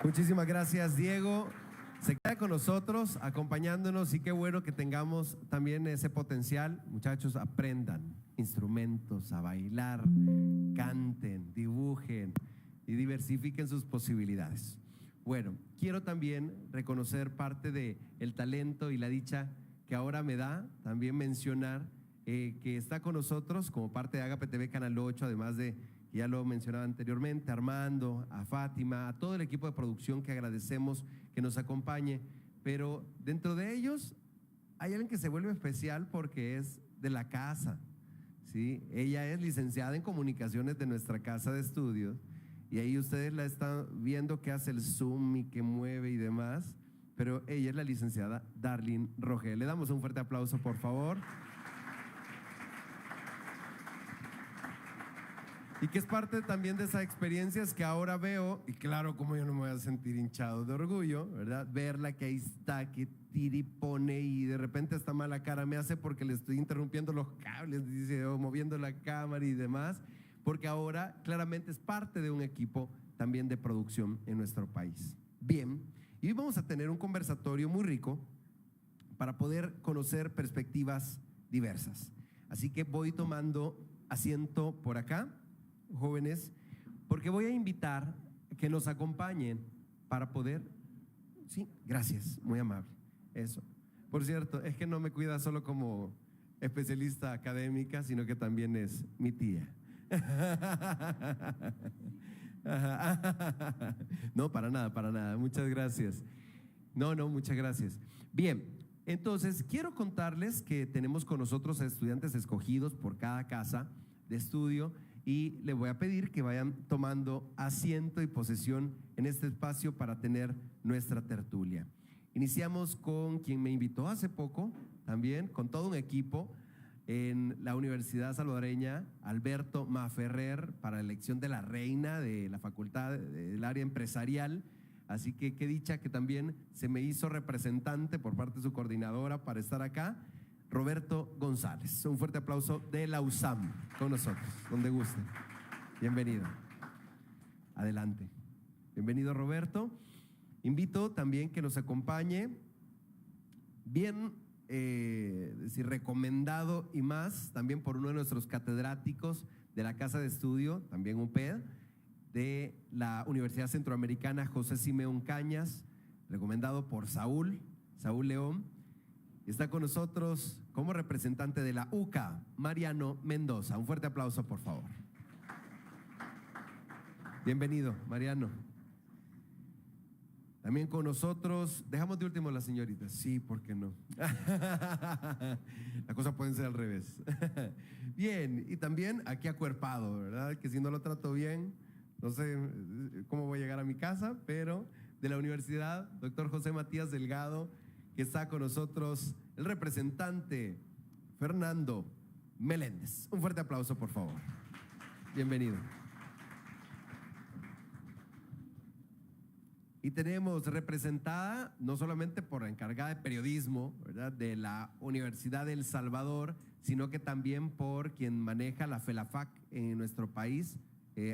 Muchísimas gracias, Diego. Se queda con nosotros, acompañándonos, y qué bueno que tengamos también ese potencial. Muchachos, aprendan instrumentos, a bailar, canten, dibujen y diversifiquen sus posibilidades. Bueno, quiero también reconocer parte del talento y la dicha que ahora me da también mencionar que está con nosotros como parte de Agape TV Canal 8, además de, ya lo mencionaba anteriormente, Armando, a Fátima, a todo el equipo de producción que agradecemos que nos acompañe, pero dentro de ellos hay alguien que se vuelve especial porque es de la casa, ¿sí? Ella es licenciada en comunicaciones de nuestra casa de estudios, y ahí ustedes la están viendo que hace el zoom y que mueve y demás, pero ella es la licenciada Darlene Rogel. Le damos un fuerte aplauso, por favor. Y que es parte también de esas experiencias que ahora veo, y claro, como yo no me voy a sentir hinchado de orgullo, ¿verdad? Verla que ahí está, que tira y pone, y de repente esta mala cara me hace porque le estoy interrumpiendo los cables, dice, o moviendo la cámara y demás, porque ahora claramente es parte de un equipo también de producción en nuestro país. Bien, y hoy vamos a tener un conversatorio muy rico para poder conocer perspectivas diversas. Así que voy tomando asiento por acá, jóvenes, porque voy a invitar que nos acompañen para poder… Sí, gracias, muy amable. Eso. Por cierto, es que no me cuida solo como especialista académica, sino que también es mi tía. No, para nada, para nada. Muchas gracias. No, muchas gracias. Bien, entonces quiero contarles que tenemos con nosotros a estudiantes escogidos por cada casa de estudio, y les voy a pedir que vayan tomando asiento y posesión en este espacio para tener nuestra tertulia. Iniciamos con quien me invitó hace poco, también con todo un equipo en la Universidad Salvadoreña, Alberto Maferrer, para la elección de la reina de la Facultad del Área Empresarial. Así que qué dicha que también se me hizo representante por parte de su coordinadora para estar acá, Roberto González. Un fuerte aplauso de la USAM con nosotros, donde guste. Bienvenido. Adelante. Bienvenido, Roberto. Invito también que nos acompañe, bien, decir, recomendado y más, también por uno de nuestros catedráticos de la Casa de Estudio, también UPED, de la Universidad Centroamericana, José Simeón Cañas, recomendado por Saúl León. Está con nosotros como representante de la UCA, Mariano Mendoza. Un fuerte aplauso, por favor. Bienvenido, Mariano. También con nosotros, dejamos de último a las señoritas. Sí, ¿por qué no? Las cosas pueden ser al revés. Bien, y también aquí acuerpado, ¿verdad? Que si no lo trato bien, no sé cómo voy a llegar a mi casa, pero de la universidad, doctor José Matías Delgado, que está con nosotros, el representante Fernando Meléndez. Un fuerte aplauso, por favor. Bienvenido. Y tenemos representada no solamente por la encargada de periodismo, ¿verdad?, de la Universidad de El Salvador, sino que también por quien maneja la FELAFAC en nuestro país.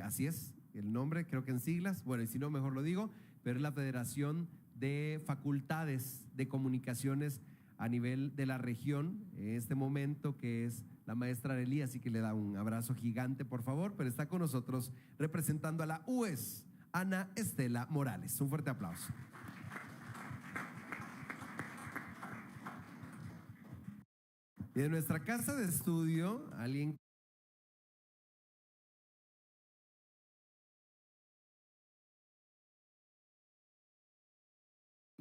Así es el nombre, creo que en siglas, bueno, y si no, mejor lo digo, pero es la Federación de Facultades de Comunicaciones a nivel de la región, en este momento, que es la maestra Arelí, así que le da un abrazo gigante, por favor. Pero está con nosotros representando a la UES, Ana Estela Morales. Un fuerte aplauso. Y de nuestra casa de estudio, alguien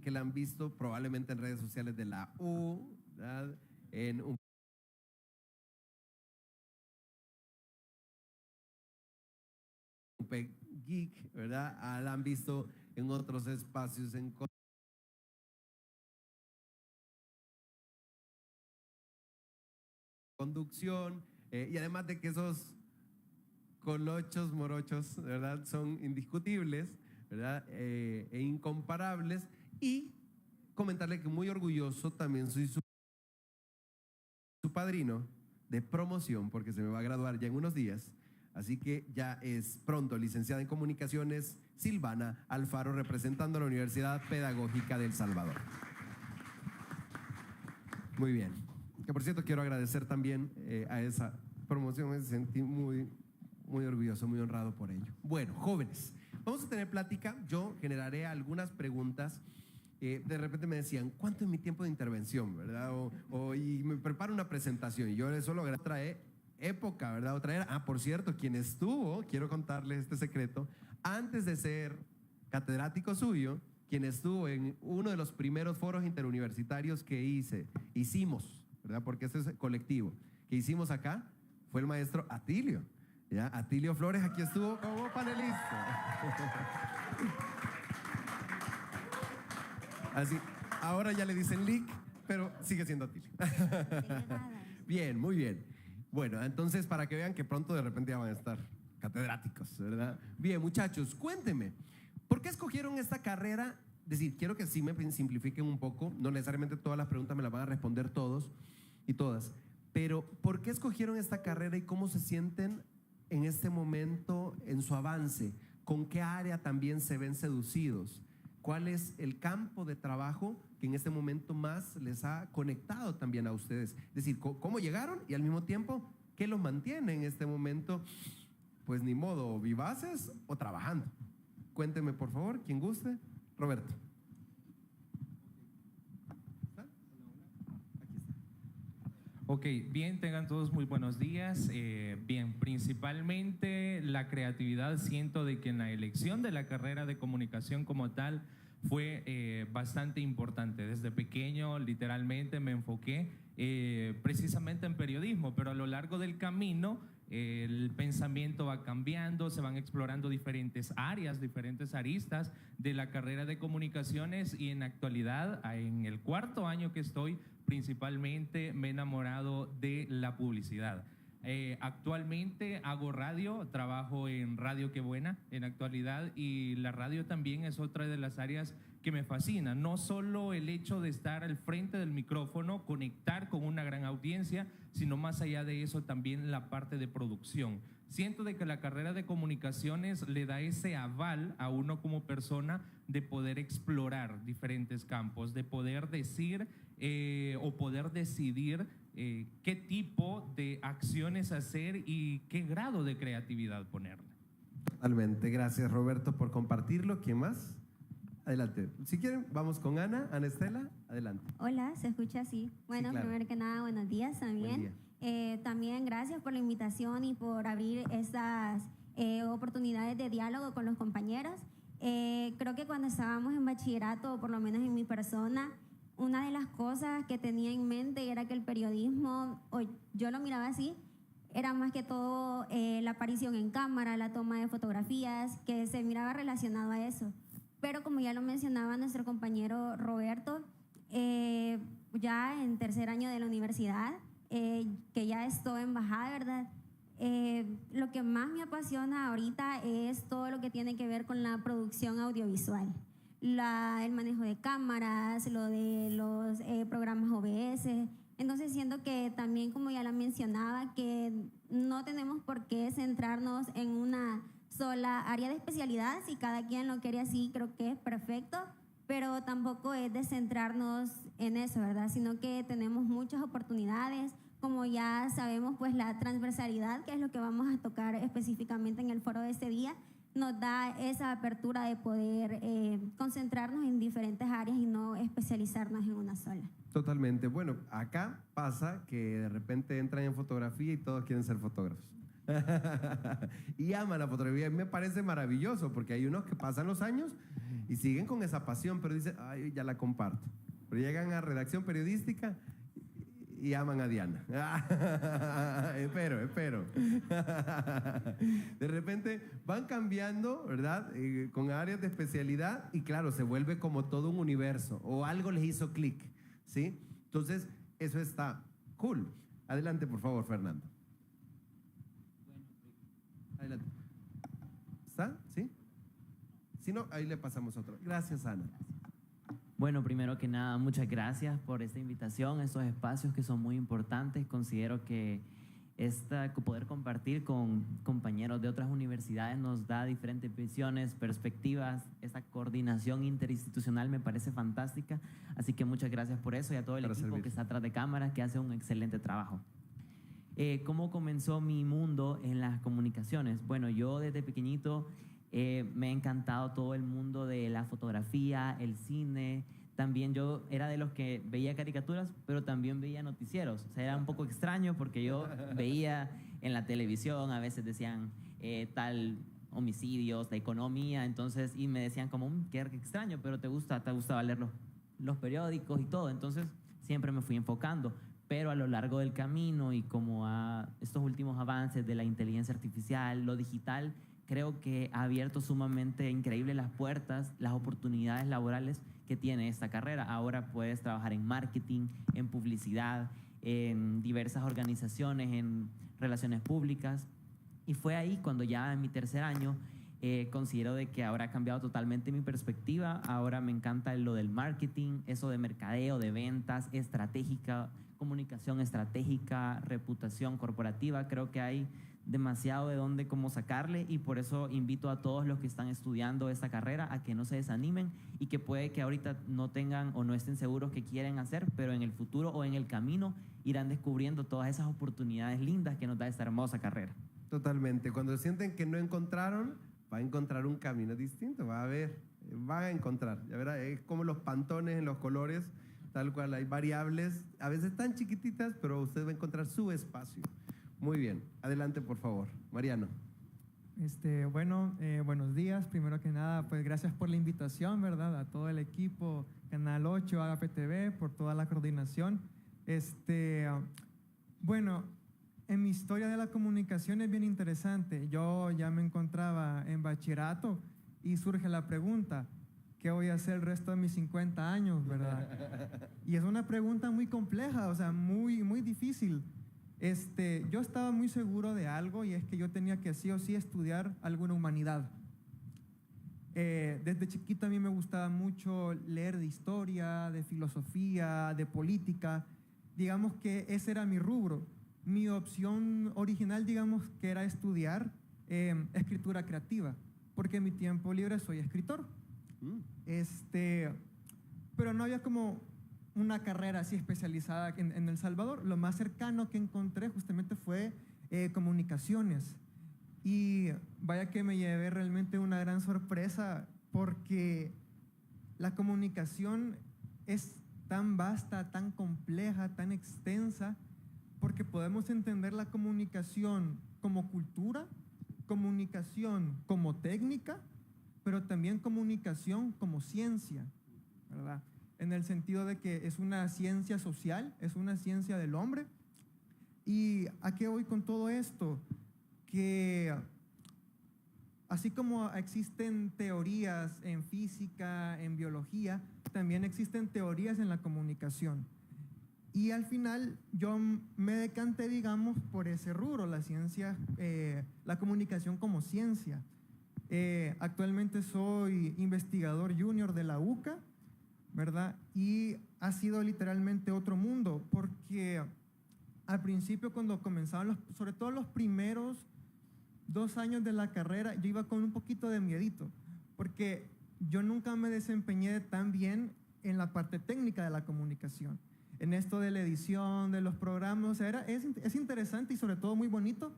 que la han visto probablemente en redes sociales de la U, ¿verdad?, en un geek, ¿verdad? La han visto en otros espacios, en conducción, y además de que esos colochos morochos, ¿verdad?, son indiscutibles, ¿verdad?, e incomparables. Y comentarle que muy orgulloso también soy su padrino de promoción, porque se me va a graduar ya en unos días, Así que ya es pronto licenciada en Comunicaciones Silvana Alfaro, representando a la Universidad Pedagógica de El Salvador. Muy bien. Que por cierto quiero agradecer también a esa promoción, me sentí muy orgulloso, muy honrado por ello. Bueno, jóvenes, vamos a tener plática. Yo generaré algunas preguntas. De repente me decían, ¿cuánto es mi tiempo de intervención? ¿Verdad? Y me preparo una presentación y yo eso lo trae época, ¿verdad? Otra era. Ah, por cierto, quien estuvo, quiero contarles este secreto, antes de ser catedrático suyo, quien estuvo en uno de los primeros foros interuniversitarios que hicimos, ¿verdad? Porque este es colectivo, que hicimos acá, fue el maestro Atilio. ¿Ya? Atilio Flores aquí estuvo como panelista. Así, ahora ya le dicen Lick, pero sigue siendo Atilio. Bien, muy bien. Bueno, entonces para que vean que pronto de repente ya van a estar catedráticos, ¿verdad? Bien, muchachos, cuéntenme, ¿por qué escogieron esta carrera? Es decir, quiero que sí me simplifiquen un poco, no necesariamente todas las preguntas me las van a responder todos y todas, pero ¿por qué escogieron esta carrera y cómo se sienten en este momento en su avance? ¿Con qué área también se ven seducidos? ¿Cuál es el campo de trabajo que en este momento más les ha conectado también a ustedes? Es decir, ¿cómo llegaron? Y al mismo tiempo, ¿qué los mantiene en este momento? Pues ni modo, vivaces o trabajando. Cuénteme, por favor, quien guste. Roberto. Ok, bien, tengan todos muy buenos días. Bien, principalmente la creatividad, siento de que en la elección de la carrera de comunicación como tal fue bastante importante. Desde pequeño, literalmente, me enfoqué precisamente en periodismo, pero a lo largo del camino el pensamiento va cambiando, se van explorando diferentes áreas, diferentes aristas de la carrera de comunicaciones y en la actualidad, en el 4º año que estoy, principalmente me he enamorado de la publicidad. Actualmente hago radio, trabajo en Radio Qué Buena en actualidad y la radio también es otra de las áreas que me fascina. No solo el hecho de estar al frente del micrófono, conectar con una gran audiencia, sino más allá de eso también la parte de producción. Siento de que la carrera de comunicaciones le da ese aval a uno como persona de poder explorar diferentes campos, de poder decir o poder decidir qué tipo de acciones hacer y qué grado de creatividad ponerle. Totalmente, gracias Roberto por compartirlo. ¿Quién más? Adelante. Si quieren, vamos con Ana Estela, adelante. Hola, ¿se escucha así? Bueno, sí, claro. Primero que nada, buenos días también. También gracias por la invitación y por abrir estas oportunidades de diálogo con los compañeros. Creo que cuando estábamos en bachillerato, o por lo menos en mi persona, una de las cosas que tenía en mente era que el periodismo, o yo lo miraba así, era más que todo la aparición en cámara, la toma de fotografías, que se miraba relacionado a eso. Pero como ya lo mencionaba nuestro compañero Roberto, ya en 3er año de la universidad, que ya estoy en bajada, ¿verdad? Lo que más me apasiona ahorita es todo lo que tiene que ver con la producción audiovisual. El manejo de cámaras, lo de los programas OBS. Entonces siento que también, como ya la mencionaba, que no tenemos por qué centrarnos en una sola área de especialidad. Si cada quien lo quiere así, creo que es perfecto, pero tampoco es de centrarnos en eso, ¿verdad? Sino que tenemos muchas oportunidades. Como ya sabemos, pues la transversalidad, que es lo que vamos a tocar específicamente en el foro de este día, nos da esa apertura de poder concentrarnos en diferentes áreas y no especializarnos en una sola. Totalmente. Bueno, acá pasa que de repente entran en fotografía y todos quieren ser fotógrafos. Y aman la fotografía. Me parece maravilloso porque hay unos que pasan los años y siguen con esa pasión, pero dicen, ay, ya la comparto. Pero llegan a redacción periodística y aman a Diana. Espero. De repente van cambiando, ¿verdad? Con áreas de especialidad y claro, se vuelve como todo un universo o algo les hizo clic, ¿sí? Entonces, eso está cool. Adelante, por favor, Fernando. Adelante. ¿Está? ¿Sí? Si no, ahí le pasamos otro. Gracias, Ana. Bueno, primero que nada, muchas gracias por esta invitación, estos espacios que son muy importantes. Considero que poder compartir con compañeros de otras universidades nos da diferentes visiones, perspectivas. Esta coordinación interinstitucional me parece fantástica, así que muchas gracias por eso y a todo el equipo que está atrás de cámaras que hace un excelente trabajo. ¿Cómo comenzó mi mundo en las comunicaciones? Bueno, yo desde pequeñito me ha encantado todo el mundo de la fotografía, el cine. También yo era de los que veía caricaturas, pero también veía noticieros. O sea, era un poco extraño porque yo veía en la televisión, a veces decían tal homicidios, de economía, entonces, y me decían como, qué extraño, pero te gustaba leer los periódicos y todo. Entonces, siempre me fui enfocando. Pero a lo largo del camino y como a estos últimos avances de la inteligencia artificial, lo digital, creo que ha abierto sumamente increíble las puertas, las oportunidades laborales que tiene esta carrera. Ahora puedes trabajar en marketing, en publicidad, en diversas organizaciones, en relaciones públicas. Y fue ahí cuando ya en mi tercer año considero de que ahora ha cambiado totalmente mi perspectiva. Ahora me encanta lo del marketing, eso de mercadeo, de ventas, estratégica, comunicación estratégica, reputación corporativa. Creo que hay demasiado de dónde cómo sacarle y por eso invito a todos los que están estudiando esta carrera a que no se desanimen y que puede que ahorita no tengan o no estén seguros qué quieren hacer, pero en el futuro o en el camino irán descubriendo todas esas oportunidades lindas que nos da esta hermosa carrera. Totalmente. Cuando sienten que no encontraron, va a encontrar un camino distinto, va a ver, van a encontrar. Ya verá, es como los pantones en los colores, tal cual hay variables, a veces tan chiquititas, pero usted va a encontrar su espacio. Muy bien, adelante por favor, Mariano. Buenos días. Primero que nada, pues gracias por la invitación, ¿verdad? A todo el equipo, Canal 8, Agape TV, por toda la coordinación. En mi historia de la comunicación es bien interesante. Yo ya me encontraba en bachillerato y surge la pregunta, ¿qué voy a hacer el resto de mis 50 años, verdad? Y es una pregunta muy compleja, o sea, muy, muy difícil. Yo estaba muy seguro de algo y es que yo tenía que sí o sí estudiar alguna humanidad. Desde chiquito a mí me gustaba mucho leer de historia, de filosofía, de política. Digamos que ese era mi rubro. Mi opción original, digamos, que era estudiar escritura creativa, porque en mi tiempo libre soy escritor. Pero no había como una carrera así especializada en El Salvador. Lo más cercano que encontré justamente fue comunicaciones. Y vaya que me llevé realmente una gran sorpresa porque la comunicación es tan vasta, tan compleja, tan extensa, porque podemos entender la comunicación como cultura, comunicación como técnica, pero también comunicación como ciencia, ¿verdad? En el sentido de que es una ciencia social, es una ciencia del hombre. ¿Y a qué voy con todo esto? Que así como existen teorías en física, en biología, también existen teorías en la comunicación. Y al final yo me decanté, digamos, por ese rubro, la ciencia, la comunicación como ciencia. Actualmente soy investigador junior de la UCA, ¿verdad? Y ha sido literalmente otro mundo, porque al principio cuando comenzaban, sobre todo los primeros 2 años de la carrera, yo iba con un poquito de miedito, porque yo nunca me desempeñé tan bien en la parte técnica de la comunicación. En esto de la edición, de los programas, o sea, es interesante y sobre todo muy bonito,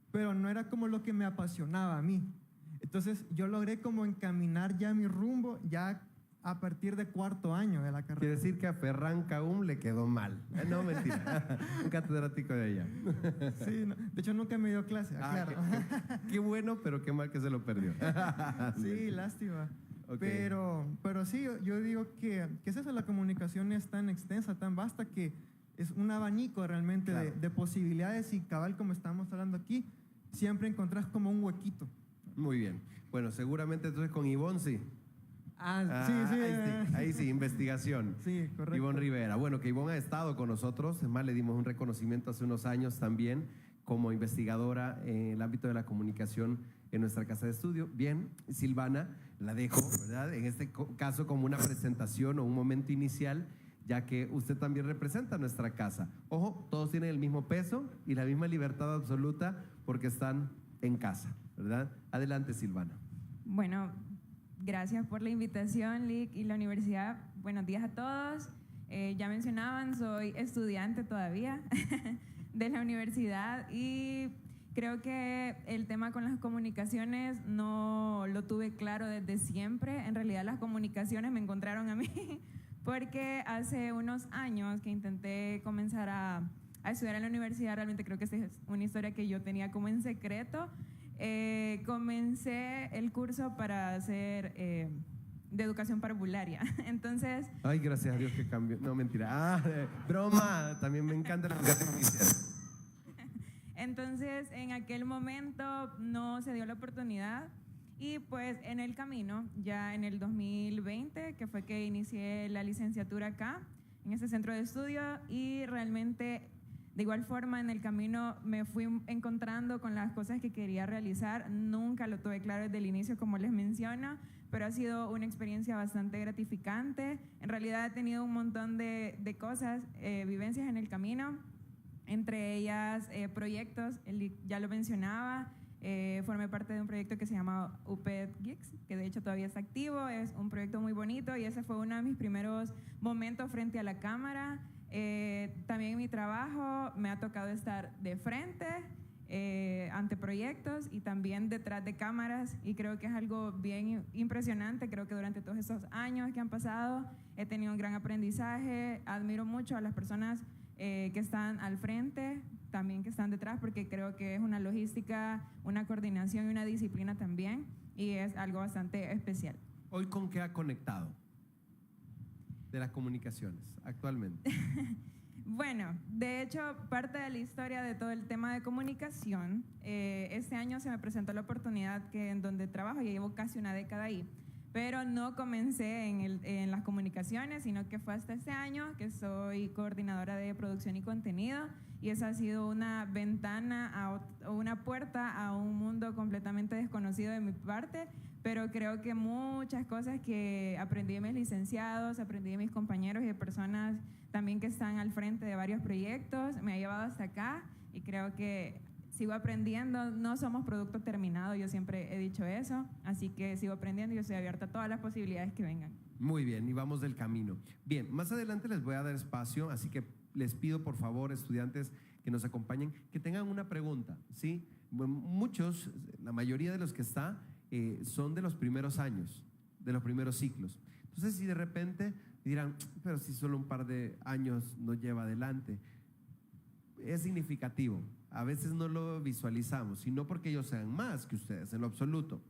pero no era como lo que me apasionaba a mí. Entonces yo logré como encaminar ya mi rumbo ya a partir de 4º año de la carrera. Quiere decir que a Ferran Caum le quedó mal. No, mentira. Un catedrático de ella. Sí, no, de hecho nunca me dio clase, claro. Qué bueno, pero qué mal que se lo perdió. Sí, lástima. Okay. Pero sí, yo digo que es eso, la comunicación es tan extensa, tan vasta, que es un abanico realmente, claro, de posibilidades, y cabal, como estamos hablando aquí, siempre encontrás como un huequito. Muy bien. Bueno, seguramente entonces con Ivonne sí. Sí. Ahí sí, investigación. Sí, correcto. Ivonne Rivera. Bueno, que Ivonne ha estado con nosotros, es más, le dimos un reconocimiento hace unos años también como investigadora en el ámbito de la comunicación en nuestra casa de estudio. Bien, Silvana, la dejo, ¿verdad? En este caso como una presentación o un momento inicial ya que usted también representa nuestra casa. Ojo, todos tienen el mismo peso y la misma libertad absoluta porque están en casa, ¿verdad? Adelante, Silvana. Bueno, gracias por la invitación, Lick, y la universidad. Buenos días a todos. Ya mencionaban, soy estudiante todavía de la universidad y creo que el tema con las comunicaciones no lo tuve claro desde siempre. En realidad las comunicaciones me encontraron a mí porque hace unos años que intenté comenzar a estudiar en la universidad, realmente creo que esta es una historia que yo tenía como en secreto. Comencé el curso para hacer de educación parvularia. Entonces... Ay, gracias a Dios que cambió. No, mentira. Broma. También me encanta la educación inicial. Entonces, en aquel momento no se dio la oportunidad y pues en el camino, ya en el 2020, que fue que inicié la licenciatura acá, en este centro de estudio, y realmente de igual forma en el camino me fui encontrando con las cosas que quería realizar. Nunca lo tuve claro desde el inicio, como les menciono, pero ha sido una experiencia bastante gratificante. En realidad he tenido un montón de cosas, vivencias en el camino, entre ellas proyectos, ya lo mencionaba, formé parte de un proyecto que se llama UPED Geeks, que de hecho todavía está activo, es un proyecto muy bonito y ese fue uno de mis primeros momentos frente a la cámara. También en mi trabajo me ha tocado estar de frente ante proyectos y también detrás de cámaras, y creo que es algo bien impresionante. Creo que durante todos estos años que han pasado he tenido un gran aprendizaje. Admiro mucho a las personas que están al frente, también que están detrás, porque creo que es una logística, una coordinación y una disciplina también, y es algo bastante especial. ¿Hoy con qué ha conectado de las comunicaciones actualmente? Bueno, de hecho, parte de la historia de todo el tema de comunicación, este año se me presentó la oportunidad que en donde trabajo, ya llevo casi una década ahí, pero no comencé en las comunicaciones, sino que fue hasta este año que soy coordinadora de producción y contenido, y esa ha sido una ventana o una puerta a un mundo completamente desconocido de mi parte, pero creo que muchas cosas que aprendí de mis licenciados, aprendí de mis compañeros y de personas también que están al frente de varios proyectos, me ha llevado hasta acá, y creo que sigo aprendiendo. No somos producto terminado, yo siempre he dicho eso, así que sigo aprendiendo y yo estoy abierta a todas las posibilidades que vengan. Muy bien, y vamos del camino. Bien, más adelante les voy a dar espacio, así que les pido por favor, estudiantes que nos acompañen, que tengan una pregunta, ¿sí? Muchos, la mayoría de los que está, son de los primeros años, de los primeros ciclos. Entonces, si de repente dirán, pero si solo un par de años nos lleva adelante, es significativo. A veces no lo visualizamos, y no porque ellos sean más que ustedes, en lo absoluto,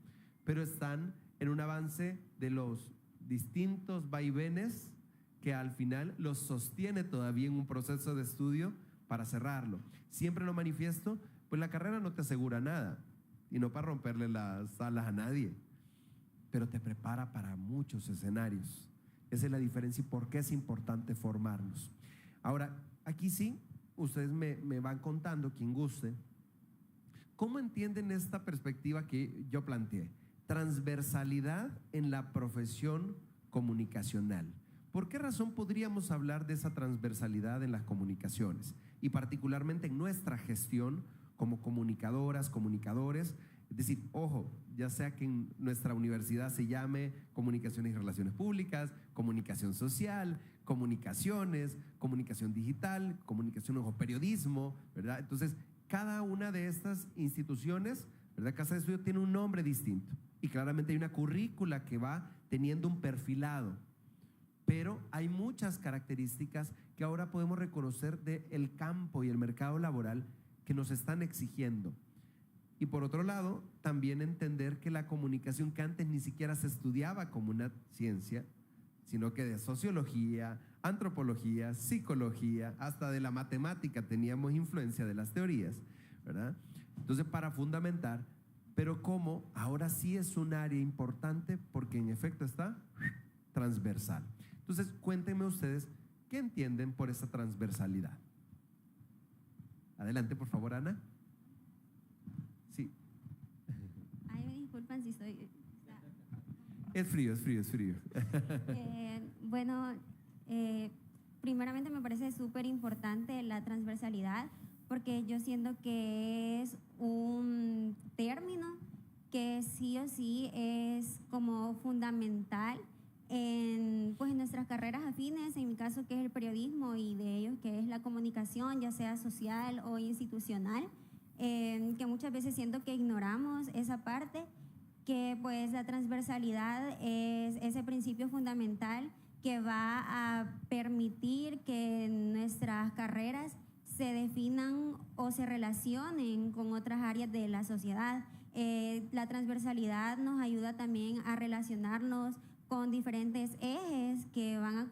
pero están en un avance de los distintos vaivenes que al final los sostiene todavía en un proceso de estudio para cerrarlo. Siempre lo manifiesto, pues la carrera no te asegura nada, y no para romperle las alas a nadie, pero te prepara para muchos escenarios. Esa es la diferencia y por qué es importante formarnos. Ahora, aquí sí, ustedes me van contando, quien guste, ¿cómo entienden esta perspectiva que yo planteé? Transversalidad en la profesión comunicacional. ¿Por qué razón podríamos hablar de esa transversalidad en las comunicaciones? Y particularmente en nuestra gestión como comunicadoras, comunicadores. Es decir, ojo, ya sea que en nuestra universidad se llame Comunicaciones y Relaciones Públicas, Comunicación Social, Comunicaciones, Comunicación Digital, Comunicación o Periodismo, ¿verdad? Entonces, cada una de estas instituciones, ¿verdad? Casa de estudio tiene un nombre distinto y claramente hay una currícula que va teniendo un perfilado, pero hay muchas características que ahora podemos reconocer del campo y el mercado laboral que nos están exigiendo. Y por otro lado, también entender que la comunicación, que antes ni siquiera se estudiaba como una ciencia, sino que de sociología, antropología, psicología, hasta de la matemática teníamos influencia de las teorías, ¿verdad? Entonces, para fundamentar, pero cómo ahora sí es un área importante porque en efecto está transversal. Entonces, cuéntenme ustedes, ¿qué entienden por esa transversalidad? Adelante, por favor, Ana. Sí. Ay, me disculpan si estoy... Es frío, es frío, es frío. Bueno, primeramente me parece súper importante la transversalidad, porque yo siento que es un término que sí o sí es como fundamental pues en nuestras carreras afines, en mi caso que es el periodismo y de ellos que es la comunicación, ya sea social o institucional, que muchas veces siento que ignoramos esa parte, que pues la transversalidad es ese principio fundamental que va a permitir que nuestras carreras se definan o se relacionen con otras áreas de la sociedad. La transversalidad nos ayuda también a relacionarnos con diferentes ejes que van a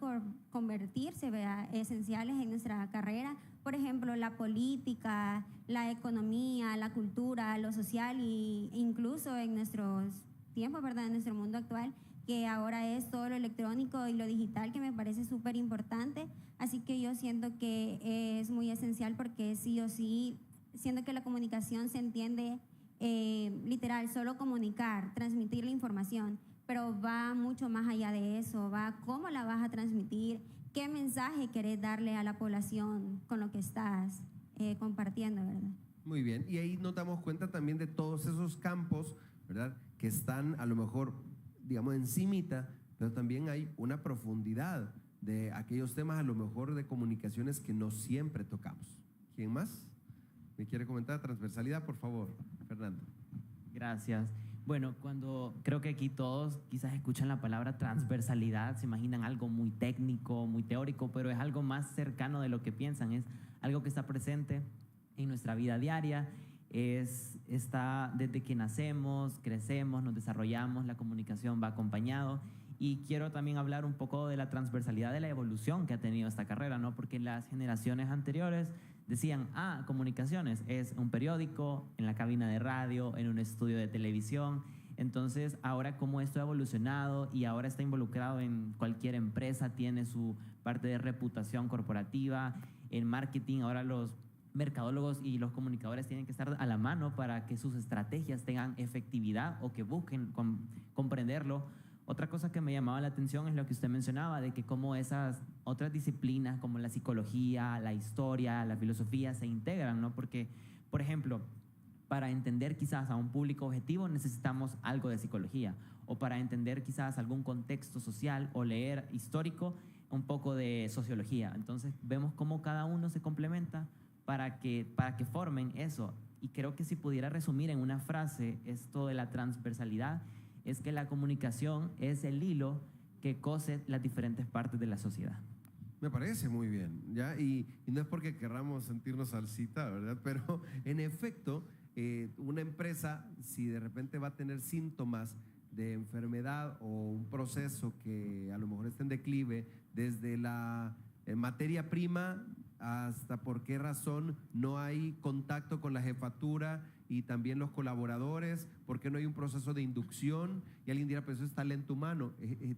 convertirse, ¿verdad?, esenciales en nuestra carrera. Por ejemplo, la política, la economía, la cultura, lo social e incluso en nuestros tiempos, ¿verdad?, en nuestro mundo actual, que ahora es todo lo electrónico y lo digital, que me parece súper importante. Así que yo siento que es muy esencial porque sí o sí, siento que la comunicación se entiende literal, solo comunicar, transmitir la información, pero va mucho más allá de eso, va cómo la vas a transmitir, qué mensaje querés darle a la población con lo que estás compartiendo, ¿verdad? Muy bien, y ahí nos damos cuenta también de todos esos campos, ¿verdad?, que están a lo mejor, digamos, encimita, pero también hay una profundidad de aquellos temas a lo mejor de comunicaciones que no siempre tocamos. ¿Quién más me quiere comentar? Transversalidad, por favor, Fernando. Gracias. Bueno, cuando creo que aquí todos quizás escuchan la palabra transversalidad, se imaginan algo muy técnico, muy teórico, pero es algo más cercano de lo que piensan, es algo que está presente en nuestra vida diaria, está desde que nacemos, crecemos, nos desarrollamos, la comunicación va acompañado. Y quiero también hablar un poco de la transversalidad de la evolución que ha tenido esta carrera, ¿no? Porque las generaciones anteriores decían, comunicaciones es un periódico, en la cabina de radio, en un estudio de televisión. Entonces, ahora como esto ha evolucionado y ahora está involucrado en cualquier empresa, tiene su parte de reputación corporativa, en marketing, ahora los mercadólogos y los comunicadores tienen que estar a la mano para que sus estrategias tengan efectividad o que busquen comprenderlo. Otra cosa que me llamaba la atención es lo que usted mencionaba, de que cómo esas otras disciplinas como la psicología, la historia, la filosofía se integran, ¿no? Porque, por ejemplo, para entender quizás a un público objetivo necesitamos algo de psicología, o para entender quizás algún contexto social o leer histórico, un poco de sociología. Entonces vemos cómo cada uno se complementa para que formen eso. Y creo que si pudiera resumir en una frase esto de la transversalidad, es que la comunicación es el hilo que cose las diferentes partes de la sociedad. Me parece muy bien, ¿ya? Y no es porque querramos sentirnos salsita, ¿verdad? Pero en efecto, una empresa, si de repente va a tener síntomas de enfermedad o un proceso que a lo mejor está en declive, desde la materia prima hasta por qué razón no hay contacto con la jefatura y también los colaboradores, por qué no hay un proceso de inducción, y alguien dirá, pues eso es talento humano,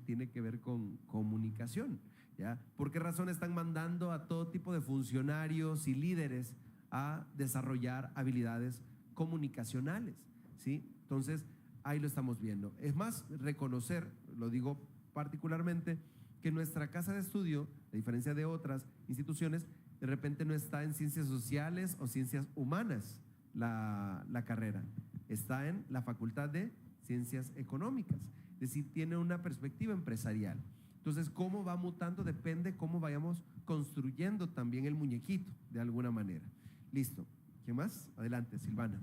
tiene que ver con comunicación, ¿ya? ¿Por qué razón están mandando a todo tipo de funcionarios y líderes a desarrollar habilidades comunicacionales? ¿Sí? Entonces, ahí lo estamos viendo. Es más, reconocer, lo digo particularmente, que nuestra casa de estudio, a diferencia de otras instituciones, de repente no está en ciencias sociales o ciencias humanas la carrera, está en la Facultad de Ciencias Económicas, es decir, tiene una perspectiva empresarial. Entonces, cómo va mutando depende cómo vayamos construyendo también el muñequito, de alguna manera. Listo. ¿Quién más? Adelante, Silvana.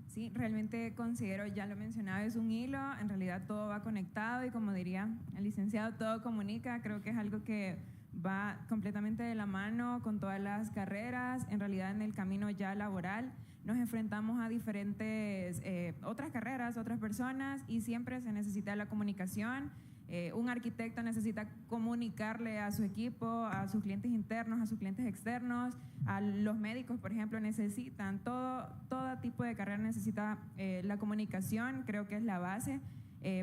Sí, realmente considero, ya lo mencionaba, es un hilo, en realidad todo va conectado y como diría el licenciado, todo comunica, creo que es algo que va completamente de la mano con todas las carreras. En realidad, en el camino ya laboral nos enfrentamos a diferentes otras carreras, otras personas, y siempre se necesita la comunicación. Un arquitecto necesita comunicarle a su equipo, a sus clientes internos, a sus clientes externos, a los médicos, por ejemplo, necesitan, todo tipo de carrera necesita la comunicación, creo que es la base.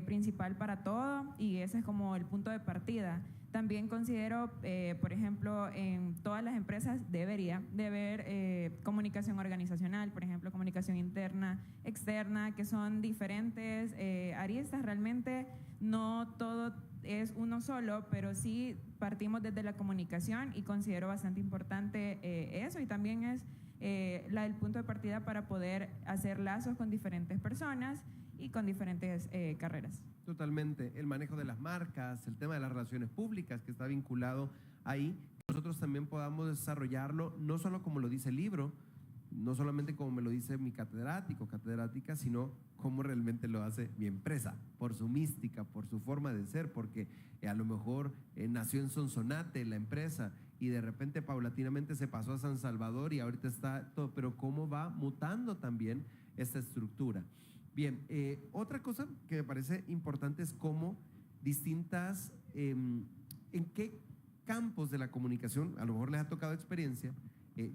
principal para todo y ese es como el punto de partida. También considero, por ejemplo, en todas las empresas debería de haber comunicación organizacional, por ejemplo, comunicación interna, externa, que son diferentes aristas. Realmente no todo es uno solo, pero sí partimos desde la comunicación y considero bastante importante eso, y también es el punto de partida para poder hacer lazos con diferentes personas y con diferentes carreras. Totalmente. El manejo de las marcas, el tema de las relaciones públicas que está vinculado ahí, nosotros también podamos desarrollarlo, no solo como lo dice el libro, no solamente como me lo dice mi catedrático, catedrática, sino como realmente lo hace mi empresa, por su mística, por su forma de ser, porque a lo mejor nació en Sonsonate la empresa y de repente paulatinamente se pasó a San Salvador y ahorita está todo, pero cómo va mutando también esta estructura. Bien, otra cosa que me parece importante es cómo distintas, en qué campos de la comunicación, a lo mejor les ha tocado experiencia,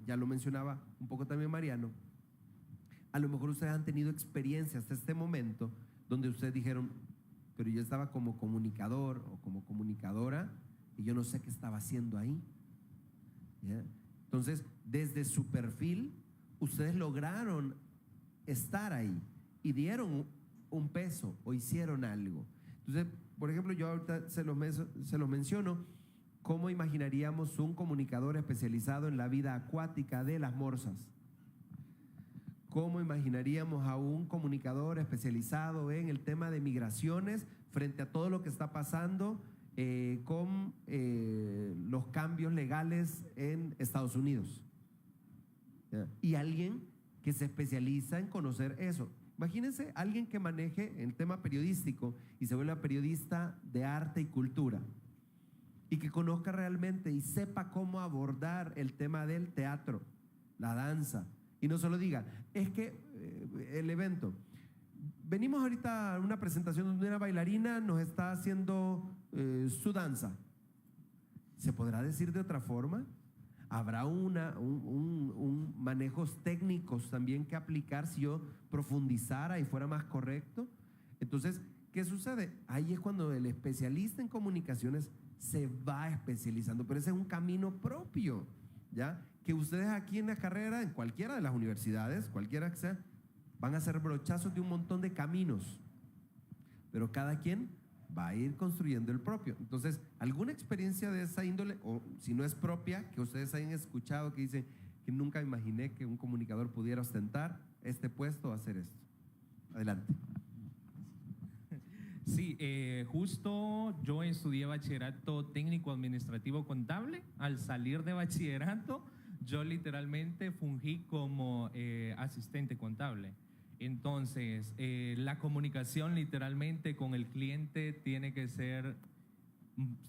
ya lo mencionaba un poco también Mariano, a lo mejor ustedes han tenido experiencia hasta este momento donde ustedes dijeron, pero yo estaba como comunicador o como comunicadora y yo no sé qué estaba haciendo ahí. ¿Ya? Entonces, desde su perfil, ustedes lograron estar ahí y dieron un peso o hicieron algo. Entonces, por ejemplo, yo ahorita se los menciono, ¿cómo imaginaríamos un comunicador especializado en la vida acuática de las morsas? ¿Cómo imaginaríamos a un comunicador especializado en el tema de migraciones frente a todo lo que está pasando con los cambios legales en Estados Unidos? ¿Ya? Y alguien que se especializa en conocer eso. Imagínense alguien que maneje el tema periodístico y se vuelva periodista de arte y cultura y que conozca realmente y sepa cómo abordar el tema del teatro, la danza, y no solo diga, es que el evento, venimos ahorita a una presentación donde una bailarina nos está haciendo su danza. ¿Se podrá decir de otra forma? ¿Habrá un manejos técnicos también que aplicar si yo profundizara y fuera más correcto? Entonces, ¿qué sucede? Ahí es cuando el especialista en comunicaciones se va especializando, pero ese es un camino propio, ¿ya? Que ustedes aquí en la carrera, en cualquiera de las universidades, cualquiera que sea, van a ser brochazos de un montón de caminos, pero cada quien va a ir construyendo el propio. Entonces, ¿alguna experiencia de esa índole, o si no es propia, que ustedes hayan escuchado que dicen que nunca imaginé que un comunicador pudiera ostentar este puesto o hacer esto? Adelante. Sí, justo yo estudié bachillerato técnico administrativo contable. Al salir de bachillerato, yo literalmente fungí como asistente contable. Entonces, la comunicación literalmente con el cliente tiene que ser,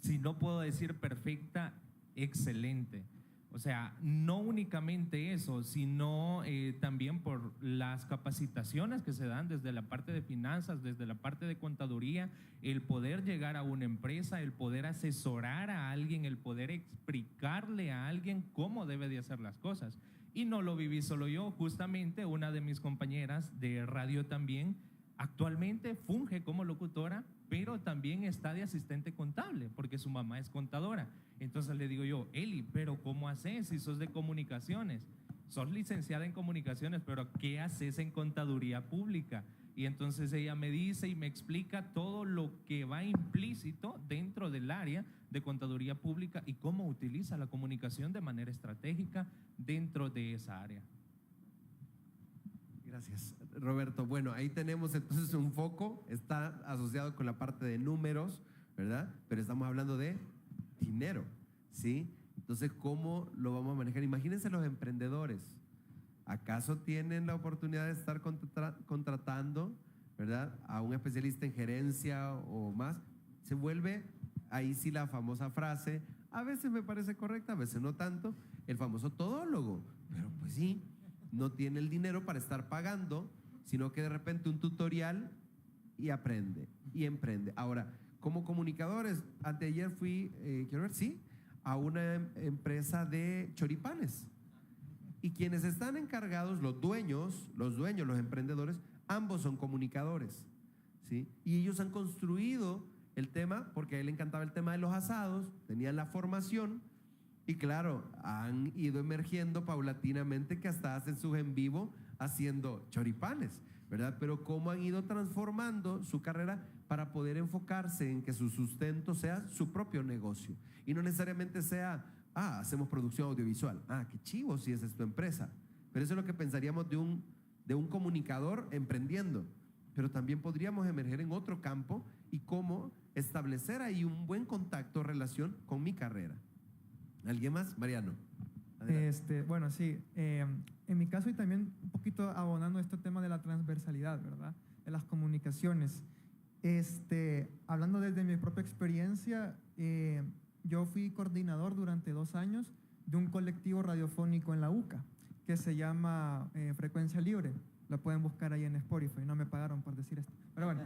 si no puedo decir perfecta, excelente. O sea, no únicamente eso, sino también por las capacitaciones que se dan desde la parte de finanzas, desde la parte de contaduría, el poder llegar a una empresa, el poder asesorar a alguien, el poder explicarle a alguien cómo debe de hacer las cosas. Y no lo viví solo yo, justamente una de mis compañeras de radio también actualmente funge como locutora, pero también está de asistente contable, porque su mamá es contadora. Entonces le digo yo, Eli, pero ¿cómo haces si sos de comunicaciones? Sos licenciada en comunicaciones, pero ¿qué haces en contaduría pública? Y entonces ella me dice y me explica todo lo que va implícito dentro del área de contaduría pública y cómo utiliza la comunicación de manera estratégica dentro de esa área. Gracias, Roberto. Bueno, ahí tenemos entonces un foco, está asociado con la parte de números, ¿verdad? Pero estamos hablando de dinero, ¿sí? Entonces, ¿cómo lo vamos a manejar? Imagínense los emprendedores. ¿Acaso tienen la oportunidad de estar contratando, ¿verdad?, a un especialista en gerencia o más? Se vuelve, ahí sí la famosa frase, a veces me parece correcta, a veces no tanto, el famoso todólogo. Pero pues sí, no tiene el dinero para estar pagando, sino que de repente un tutorial y aprende y emprende. Ahora, como comunicadores, anteayer fui, quiero ver, sí, a una empresa de choripanes. Y quienes están encargados, los dueños, los emprendedores, ambos son comunicadores, ¿sí? Y ellos han construido el tema, porque a él le encantaba el tema de los asados, tenían la formación, y claro, han ido emergiendo paulatinamente que hasta hacen sus en vivo haciendo choripanes, ¿verdad? Pero cómo han ido transformando su carrera para poder enfocarse en que su sustento sea su propio negocio y no necesariamente sea, hacemos producción audiovisual, qué chivo si esa es tu empresa, pero eso es lo que pensaríamos de un comunicador emprendiendo, pero también podríamos emerger en otro campo y cómo establecer ahí un buen contacto, relación con mi carrera. ¿Alguien más? Mariano. Bueno, sí. En mi caso, y también un poquito abonando este tema de la transversalidad, ¿verdad? De las comunicaciones. Hablando desde mi propia experiencia, yo fui coordinador durante 2 años de un colectivo radiofónico en la UCA que se llama Frecuencia Libre. Lo pueden buscar ahí en Spotify. No me pagaron por decir esto. Pero bueno,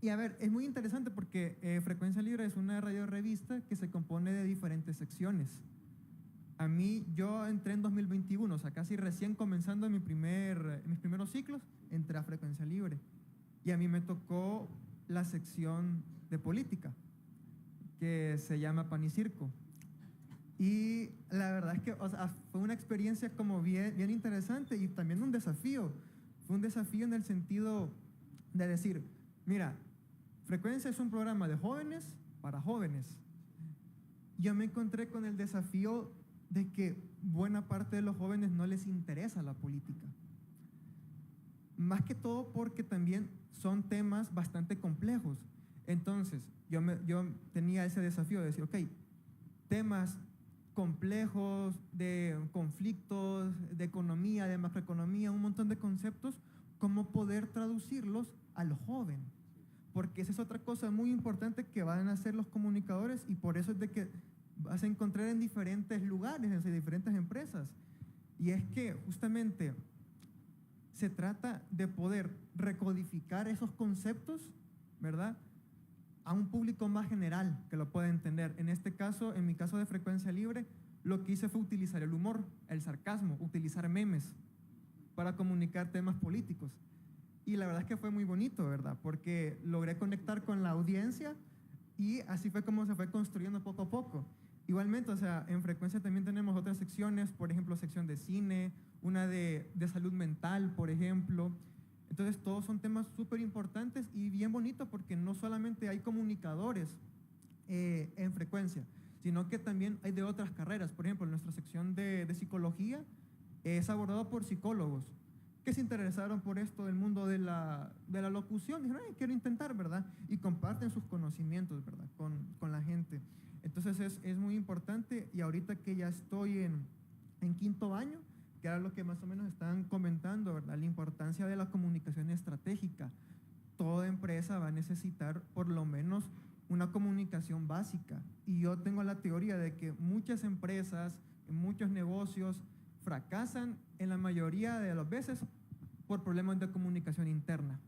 y a ver, es muy interesante porque Frecuencia Libre es una radio revista que se compone de diferentes secciones. Yo entré en 2021, o sea, casi recién comenzando mis primeros ciclos, entré a Frecuencia Libre. Y a mí me tocó la sección de política, que se llama Pan y Circo. Y la verdad es que fue una experiencia como bien interesante y también un desafío. Fue un desafío en el sentido de decir, mira, Frecuencia es un programa de jóvenes para jóvenes. Yo me encontré con el desafío de que buena parte de los jóvenes no les interesa la política. Más que todo porque también son temas bastante complejos. Entonces, yo tenía ese desafío de decir, ok, temas complejos, de conflictos, de economía, de macroeconomía, un montón de conceptos, ¿cómo poder traducirlos al joven? Porque esa es otra cosa muy importante que van a hacer los comunicadores y por eso es de que vas a encontrar en diferentes lugares, en diferentes empresas. Y es que justamente se trata de poder recodificar esos conceptos, ¿verdad?, a un público más general que lo pueda entender. En este caso, en mi caso de Frecuencia Libre, lo que hice fue utilizar el humor, el sarcasmo, utilizar memes para comunicar temas políticos. Y la verdad es que fue muy bonito, ¿verdad?, porque logré conectar con la audiencia y así fue como se fue construyendo poco a poco. Igualmente, o sea, en Frecuencia también tenemos otras secciones, por ejemplo, sección de cine, una de salud mental, por ejemplo. Entonces, todos son temas súper importantes y bien bonitos porque no solamente hay comunicadores en Frecuencia, sino que también hay de otras carreras. Por ejemplo, nuestra sección de psicología es abordada por psicólogos que se interesaron por esto del mundo de la locución. Dijeron, quiero intentar, ¿verdad? Y comparten sus conocimientos, ¿verdad?, con la gente. Entonces, es muy importante. Y ahorita que ya estoy en 5º año, que era lo que más o menos están comentando, ¿verdad?, la importancia de la comunicación estratégica. Toda empresa va a necesitar por lo menos una comunicación básica. Y yo tengo la teoría de que muchas empresas, muchos negocios fracasan en la mayoría de las veces por problemas de comunicación interna.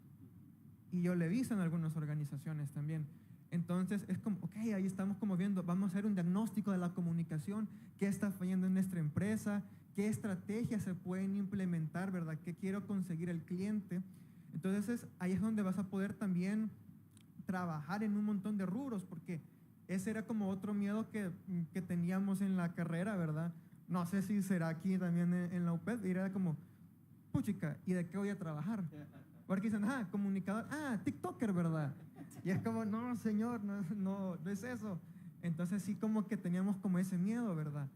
Y yo lo he visto en algunas organizaciones también. Entonces es como, ok, ahí estamos como viendo, vamos a hacer un diagnóstico de la comunicación, qué está fallando en nuestra empresa, qué estrategias se pueden implementar, ¿verdad?, qué quiero conseguir el cliente. Entonces ahí es donde vas a poder también trabajar en un montón de rubros, porque ese era como otro miedo que teníamos en la carrera, ¿verdad? No sé si será aquí también en la UPED, y era como, puchica, ¿y de qué voy a trabajar? Porque dicen, comunicador, TikToker, ¿verdad? Y es como, no, señor, no es eso. Entonces sí como que teníamos como ese miedo, ¿verdad?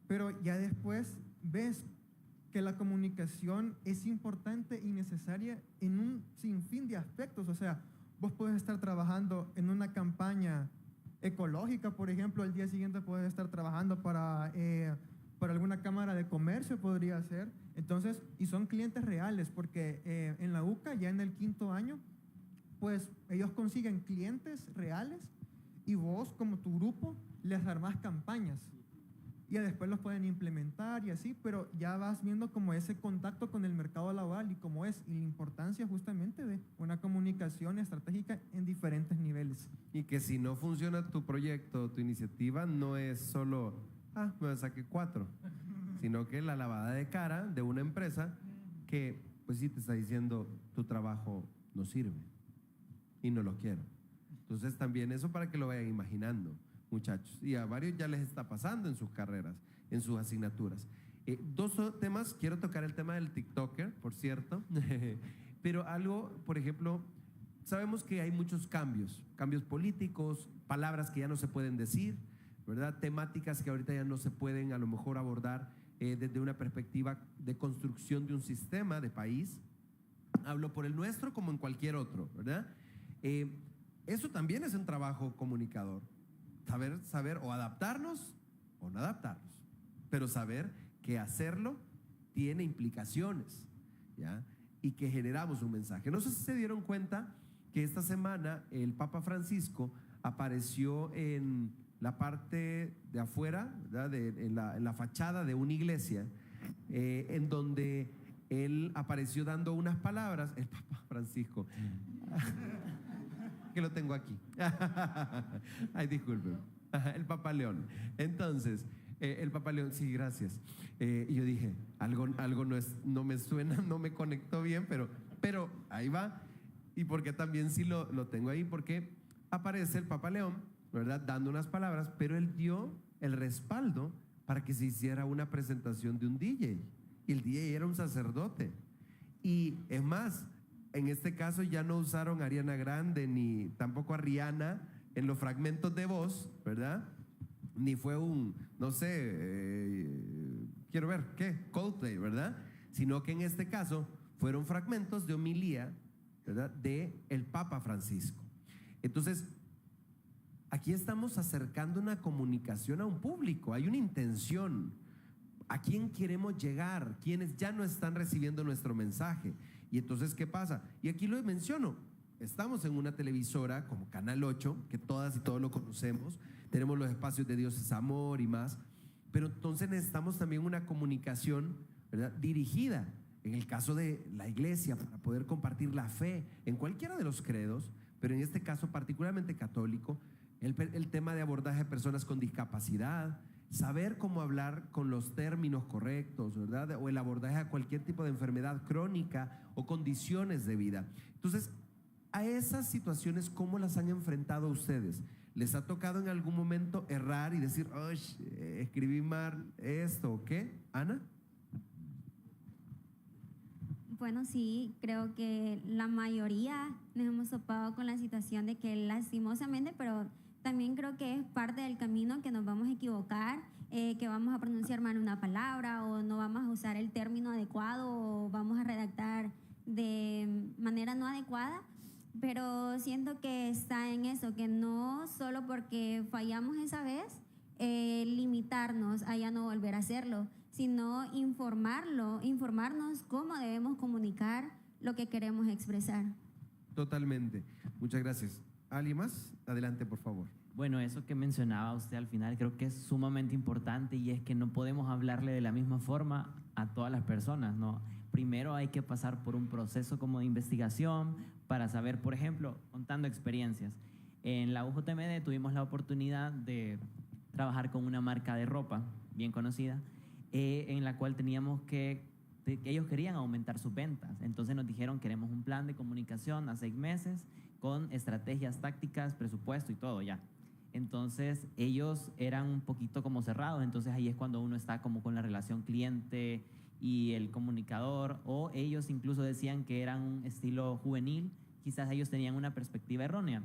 Pero ya después ves que la comunicación es importante y necesaria en un sinfín de aspectos. O sea, vos puedes estar trabajando en una campaña ecológica, por ejemplo, al día siguiente puedes estar trabajando para alguna cámara de comercio, podría ser. Entonces, y son clientes reales, porque en la UCA, ya en el 5º año, pues ellos consiguen clientes reales y vos, como tu grupo, les armás campañas. Y después los pueden implementar y así, pero ya vas viendo como ese contacto con el mercado laboral y cómo es, y la importancia justamente de una comunicación estratégica en diferentes niveles. Y que si no funciona tu proyecto, tu iniciativa, no es solo, me saqué 4, sino que la lavada de cara de una empresa que, pues sí te está diciendo, tu trabajo no sirve y no lo quiero. Entonces también eso para que lo vayan imaginando, muchachos. Y a varios ya les está pasando en sus carreras, en sus asignaturas. Dos temas, quiero tocar el tema del TikToker, por cierto, pero algo, por ejemplo, sabemos que hay muchos cambios políticos, palabras que ya no se pueden decir, ¿verdad? Temáticas que ahorita ya no se pueden a lo mejor abordar desde una perspectiva de construcción de un sistema de país. Hablo por el nuestro como en cualquier otro, ¿verdad? Eso también es un trabajo comunicador. Saber o adaptarnos o no adaptarnos, pero saber que hacerlo tiene implicaciones, ¿ya? Y que generamos un mensaje. No sé si se dieron cuenta que esta semana el Papa Francisco apareció en la parte de afuera, ¿verdad? En la fachada de una iglesia, en donde él apareció dando unas palabras, el Papa Francisco, que lo tengo aquí. Ay, disculpen. El Papa León. Entonces, el Papa León, sí, gracias. Y yo dije, algo no me suena, no me conectó bien, pero ahí va. Y porque también sí lo tengo ahí, porque aparece el Papa León, ¿verdad? Dando unas palabras, pero él dio el respaldo para que se hiciera una presentación de un DJ. Y el DJ era un sacerdote. Y es más, en este caso ya no usaron a Ariana Grande ni tampoco a Rihanna en los fragmentos de voz, ¿verdad? Ni fue no sé, quiero ver, ¿qué? Coldplay, ¿verdad? Sino que en este caso fueron fragmentos de homilía, ¿verdad? De el Papa Francisco. Entonces, aquí estamos acercando una comunicación a un público, hay una intención. ¿A quién queremos llegar? ¿Quiénes ya no están recibiendo nuestro mensaje? Y entonces, ¿qué pasa? Y aquí lo menciono. Estamos en una televisora como Canal 8, que todas y todos lo conocemos. Tenemos los espacios de Dios es Amor y más. Pero entonces necesitamos también una comunicación, ¿verdad? Dirigida. En el caso de la iglesia, para poder compartir la fe en cualquiera de los credos, pero en este caso particularmente católico, el tema de abordaje de personas con discapacidad, saber cómo hablar con los términos correctos, ¿verdad? O el abordaje a cualquier tipo de enfermedad crónica o condiciones de vida. Entonces, a esas situaciones, ¿cómo las han enfrentado ustedes? ¿Les ha tocado en algún momento errar y decir, escribí mal esto o qué? ¿Ana? Bueno, sí, creo que la mayoría nos hemos topado con la situación de que lastimosamente, pero también creo que es parte del camino que nos vamos a equivocar, que vamos a pronunciar mal una palabra o no vamos a usar el término adecuado o vamos a redactar de manera no adecuada, pero siento que está en eso, que no solo porque fallamos esa vez, limitarnos a ya no volver a hacerlo, sino informarnos cómo debemos comunicar lo que queremos expresar. Totalmente. Muchas gracias. ¿Alguien más? Adelante, por favor. Bueno, eso que mencionaba usted al final creo que es sumamente importante y es que no podemos hablarle de la misma forma a todas las personas, ¿no? Primero hay que pasar por un proceso como de investigación para saber, por ejemplo, contando experiencias. En la UJMD tuvimos la oportunidad de trabajar con una marca de ropa bien conocida, en la cual teníamos que ellos querían aumentar sus ventas. Entonces nos dijeron, queremos un plan de comunicación a 6 meses con estrategias tácticas, presupuesto y todo ya. Entonces ellos eran un poquito como cerrados, entonces ahí es cuando uno está como con la relación cliente y el comunicador, o ellos incluso decían que eran un estilo juvenil, quizás ellos tenían una perspectiva errónea.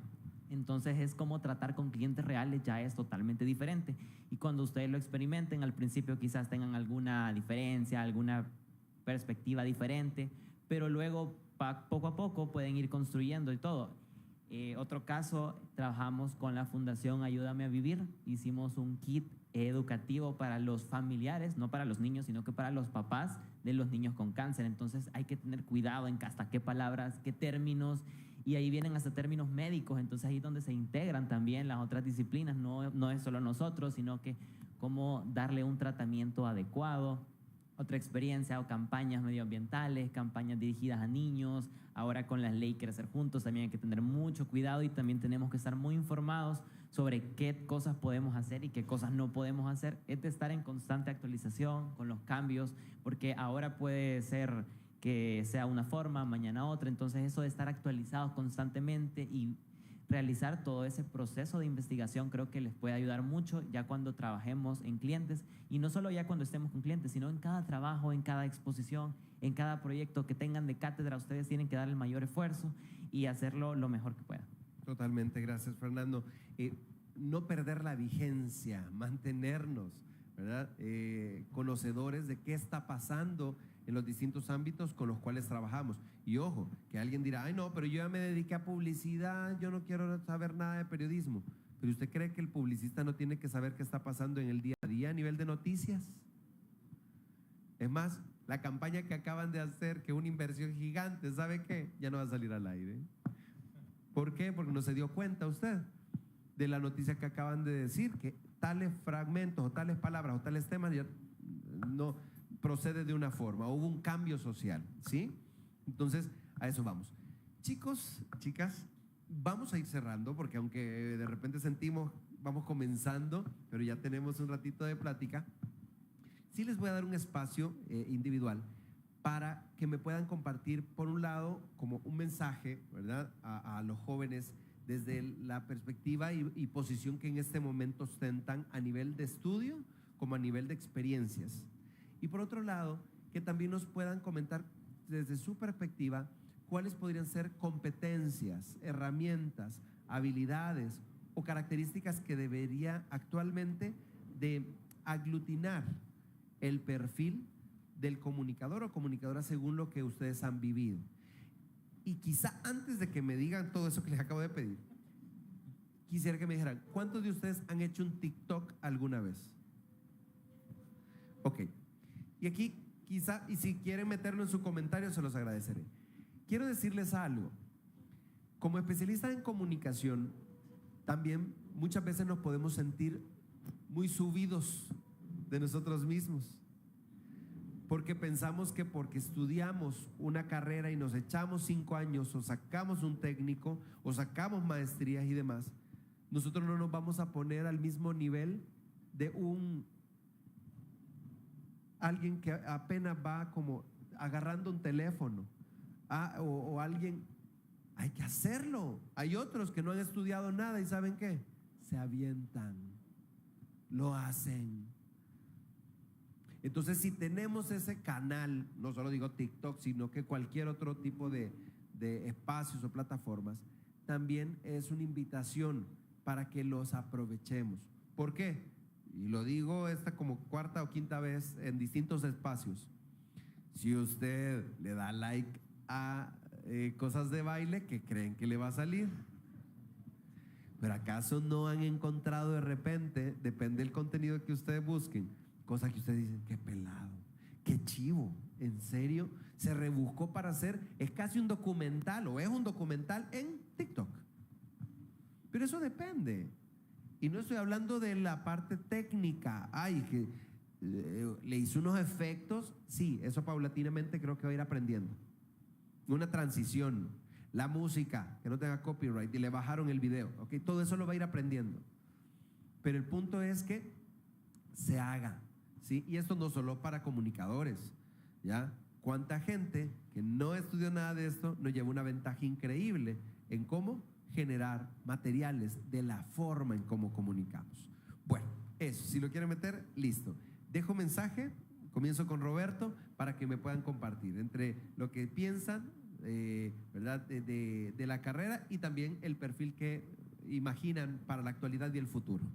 Entonces es como tratar con clientes reales, ya es totalmente diferente. Y cuando ustedes lo experimenten, al principio quizás tengan alguna diferencia, alguna perspectiva diferente, pero luego poco a poco pueden ir construyendo y todo. Otro caso, trabajamos con la Fundación Ayúdame a Vivir, hicimos un kit educativo para los familiares, no para los niños, sino que para los papás de los niños con cáncer. Entonces hay que tener cuidado en hasta qué palabras, qué términos, y ahí vienen hasta términos médicos, entonces ahí es donde se integran también las otras disciplinas, no es solo nosotros, sino que cómo darle un tratamiento adecuado. Otra experiencia o campañas medioambientales, campañas dirigidas a niños, ahora con la ley Crecer Juntos también hay que tener mucho cuidado y también tenemos que estar muy informados sobre qué cosas podemos hacer y qué cosas no podemos hacer. Es de estar en constante actualización con los cambios, porque ahora puede ser que sea una forma, mañana otra. Entonces eso de estar actualizados constantemente y realizar todo ese proceso de investigación creo que les puede ayudar mucho ya cuando trabajemos en clientes, y no solo ya cuando estemos con clientes, sino en cada trabajo, en cada exposición, en cada proyecto que tengan de cátedra. Ustedes tienen que dar el mayor esfuerzo y hacerlo lo mejor que puedan. Totalmente, gracias Fernando. No perder la vigencia, mantenernos, ¿verdad? Conocedores de qué está pasando en los distintos ámbitos con los cuales trabajamos. Y ojo, que alguien dirá, ay no, pero yo ya me dediqué a publicidad, yo no quiero saber nada de periodismo. Pero ¿usted cree que el publicista no tiene que saber qué está pasando en el día a día a nivel de noticias? Es más, la campaña que acaban de hacer, que una inversión gigante, ¿sabe qué? Ya no va a salir al aire. ¿Por qué? Porque no se dio cuenta usted de la noticia que acaban de decir, que tales fragmentos o tales palabras o tales temas ya no procede de una forma, hubo un cambio social, ¿sí? Entonces, a eso vamos. Chicos, chicas, vamos a ir cerrando porque aunque de repente sentimos, vamos comenzando, pero ya tenemos un ratito de plática, sí les voy a dar un espacio individual para que me puedan compartir, por un lado, como un mensaje, ¿verdad?, a los jóvenes desde la perspectiva y posición que en este momento ostentan a nivel de estudio como a nivel de experiencias. Y por otro lado, que también nos puedan comentar desde su perspectiva cuáles podrían ser competencias, herramientas, habilidades o características que debería actualmente de aglutinar el perfil del comunicador o comunicadora según lo que ustedes han vivido. Y quizá antes de que me digan todo eso que les acabo de pedir, quisiera que me dijeran, ¿cuántos de ustedes han hecho un TikTok alguna vez? Ok. Y aquí quizá, y si quieren meterlo en su comentario, se los agradeceré. Quiero decirles algo. Como especialistas en comunicación, también muchas veces nos podemos sentir muy subidos de nosotros mismos. Porque pensamos que porque estudiamos una carrera y nos echamos 5 años o sacamos un técnico o sacamos maestrías y demás, nosotros no nos vamos a poner al mismo nivel de alguien que apenas va como agarrando un teléfono o alguien. Hay que hacerlo. Hay otros que no han estudiado nada y ¿saben qué? Se avientan, lo hacen. Entonces, si tenemos ese canal, no solo digo TikTok, sino que cualquier otro tipo de espacios o plataformas, también es una invitación para que los aprovechemos. ¿Por qué? Y lo digo esta como 4ª o 5ª vez en distintos espacios. Si usted le da like a cosas de baile, ¿qué creen que le va a salir? ¿Pero acaso no han encontrado de repente, depende del contenido que ustedes busquen, cosas que ustedes dicen, qué pelado, qué chivo, en serio, se rebuscó para hacer, es casi un documental o es un documental en TikTok? Pero eso depende. Y no estoy hablando de la parte técnica, que le hizo unos efectos, sí, eso paulatinamente creo que va a ir aprendiendo. Una transición, la música, que no tenga copyright y le bajaron el video, ¿ok? Todo eso lo va a ir aprendiendo. Pero el punto es que se haga, ¿sí? Y esto no solo para comunicadores, ¿ya? ¿Cuánta gente que no estudió nada de esto nos lleva una ventaja increíble en cómo generar materiales de la forma en cómo comunicamos? Bueno, eso, si lo quieren meter, listo. Dejo mensaje, comienzo con Roberto para que me puedan compartir entre lo que piensan, ¿verdad? De la carrera y también el perfil que imaginan para la actualidad y el futuro.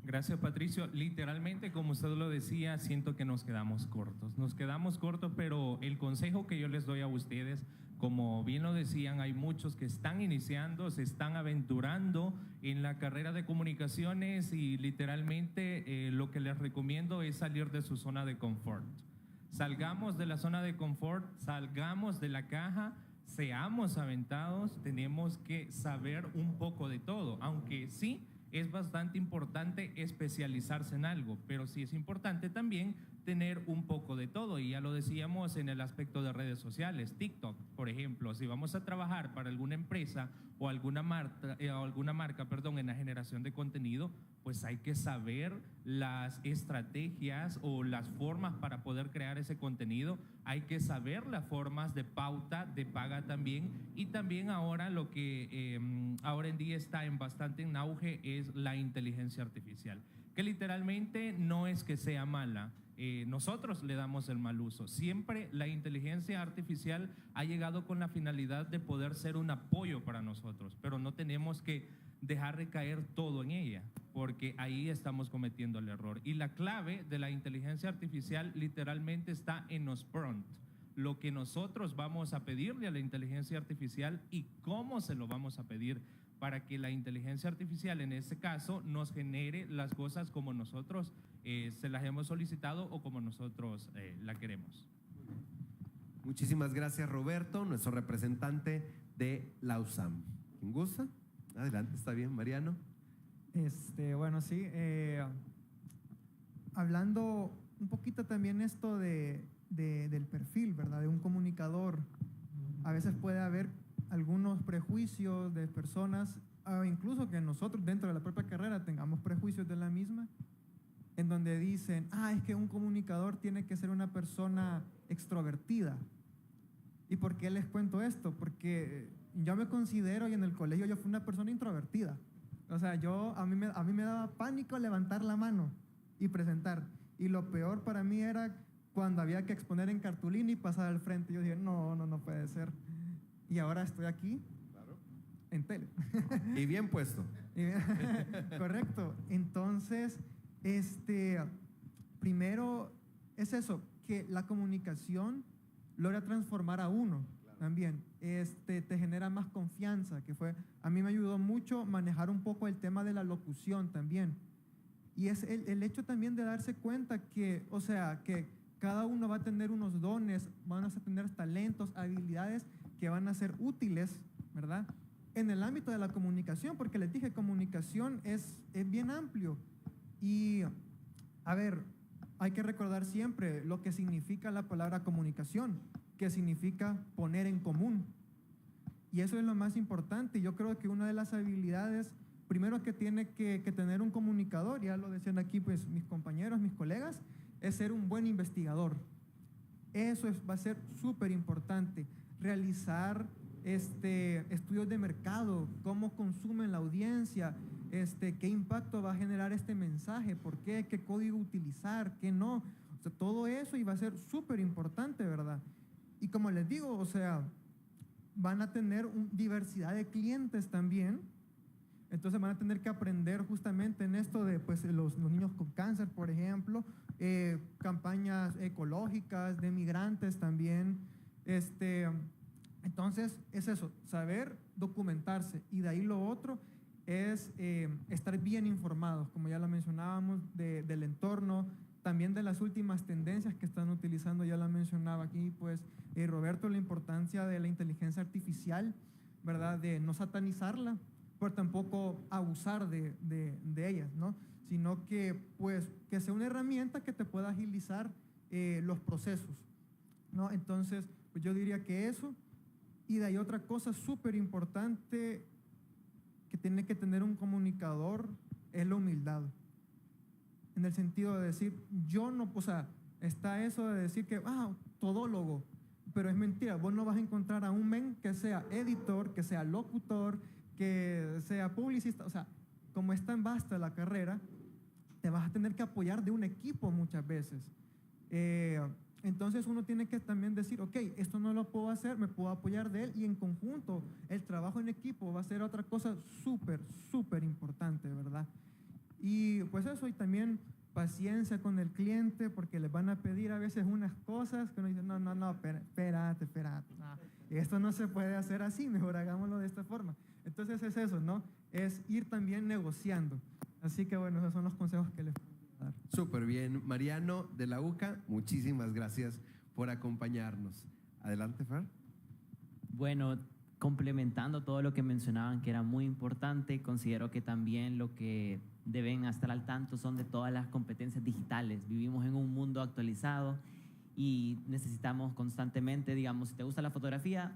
Gracias, Patricio. Literalmente, como usted lo decía, siento que nos quedamos cortos. Nos quedamos cortos, pero el consejo que yo les doy a ustedes, como bien lo decían, hay muchos que están iniciando, se están aventurando en la carrera de comunicaciones y literalmente lo que les recomiendo es salir de su zona de confort. Salgamos de la zona de confort, salgamos de la caja, seamos aventados, tenemos que saber un poco de todo, aunque sí es bastante importante especializarse en algo, pero sí es importante también tener un poco de todo, y ya lo decíamos en el aspecto de redes sociales. TikTok, por ejemplo, si vamos a trabajar para alguna empresa o alguna marca, en la generación de contenido, pues hay que saber las estrategias o las formas para poder crear ese contenido, hay que saber las formas de pauta, de paga también, y también ahora lo que ahora en día está bastante en auge es la inteligencia artificial, que literalmente no es que sea mala. Nosotros le damos el mal uso. Siempre la inteligencia artificial ha llegado con la finalidad de poder ser un apoyo para nosotros, pero no tenemos que dejar recaer todo en ella, porque ahí estamos cometiendo el error. Y la clave de la inteligencia artificial literalmente está en los prompts, lo que nosotros vamos a pedirle a la inteligencia artificial y cómo se lo vamos a pedir, para que la inteligencia artificial en este caso nos genere las cosas como nosotros se las hemos solicitado o como nosotros la queremos. Muchísimas gracias, Roberto, nuestro representante de la USAM. ¿Quién gusta? Adelante, está bien, Mariano. Bueno, sí. Hablando un poquito también esto del perfil, ¿verdad? De un comunicador. A veces puede haber algunos prejuicios de personas, o incluso que nosotros dentro de la propia carrera tengamos prejuicios de la misma, en donde dicen, es que un comunicador tiene que ser una persona extrovertida. ¿Y por qué les cuento esto? Porque yo me considero, y en el colegio yo fui una persona introvertida. O sea, a mí me daba pánico levantar la mano y presentar. Y lo peor para mí era cuando había que exponer en cartulina y pasar al frente. Yo dije, no puede ser. Y ahora estoy aquí, claro, en tele. Y bien puesto. Correcto. Entonces, primero es eso, que la comunicación logra transformar a uno. Claro. También. Te genera más confianza, a mí me ayudó mucho manejar un poco el tema de la locución también. Y es el hecho también de darse cuenta que, o sea, que cada uno va a tener unos dones, van a tener talentos, habilidades que van a ser útiles, ¿verdad? En el ámbito de la comunicación, porque les dije, comunicación es bien amplio. Y, a ver, hay que recordar siempre lo que significa la palabra comunicación, que significa poner en común. Y eso es lo más importante. Yo creo que una de las habilidades, primero que tiene que tener un comunicador, ya lo decían aquí pues mis compañeros, mis colegas, es ser un buen investigador. Eso va a ser súper importante. Realizar estudios de mercado, cómo consumen la audiencia, qué impacto va a generar este mensaje, por qué código utilizar, qué no. O sea, todo eso y va a ser súper importante, ¿verdad? Y como les digo, o sea, van a tener diversidad de clientes también. Entonces van a tener que aprender justamente en esto de pues, los niños con cáncer, por ejemplo, campañas ecológicas, de migrantes también. Entonces es eso, saber documentarse, y de ahí lo otro es estar bien informados, como ya lo mencionábamos, del entorno, también de las últimas tendencias que están utilizando, ya la mencionaba aquí pues Roberto, la importancia de la inteligencia artificial, ¿verdad? De no satanizarla, pero tampoco abusar de ellas, ¿no? Sino que pues que sea una herramienta que te pueda agilizar los procesos, ¿no? Entonces pues yo diría que eso. Y de ahí otra cosa súper importante que tiene que tener un comunicador es la humildad. En el sentido de decir, o sea, está eso de decir que, todólogo, pero es mentira. Vos no vas a encontrar a un men que sea editor, que sea locutor, que sea publicista. O sea, como es tan vasta la carrera, te vas a tener que apoyar de un equipo muchas veces. Entonces uno tiene que también decir, ok, esto no lo puedo hacer, me puedo apoyar de él, y en conjunto el trabajo en equipo va a ser otra cosa súper, súper importante, ¿verdad? Y pues eso, y también paciencia con el cliente, porque les van a pedir a veces unas cosas que uno dice, no, espérate, esto no se puede hacer así, mejor hagámoslo de esta forma. Entonces es eso, ¿no? Es ir también negociando. Así que bueno, esos son los consejos que les puedo dar. Súper bien. Mariano de la UCA, muchísimas gracias por acompañarnos. Adelante, Fer. Bueno, complementando todo lo que mencionaban, que era muy importante, considero que también lo que deben estar al tanto son de todas las competencias digitales. Vivimos en un mundo actualizado y necesitamos constantemente, digamos, si te gusta la fotografía,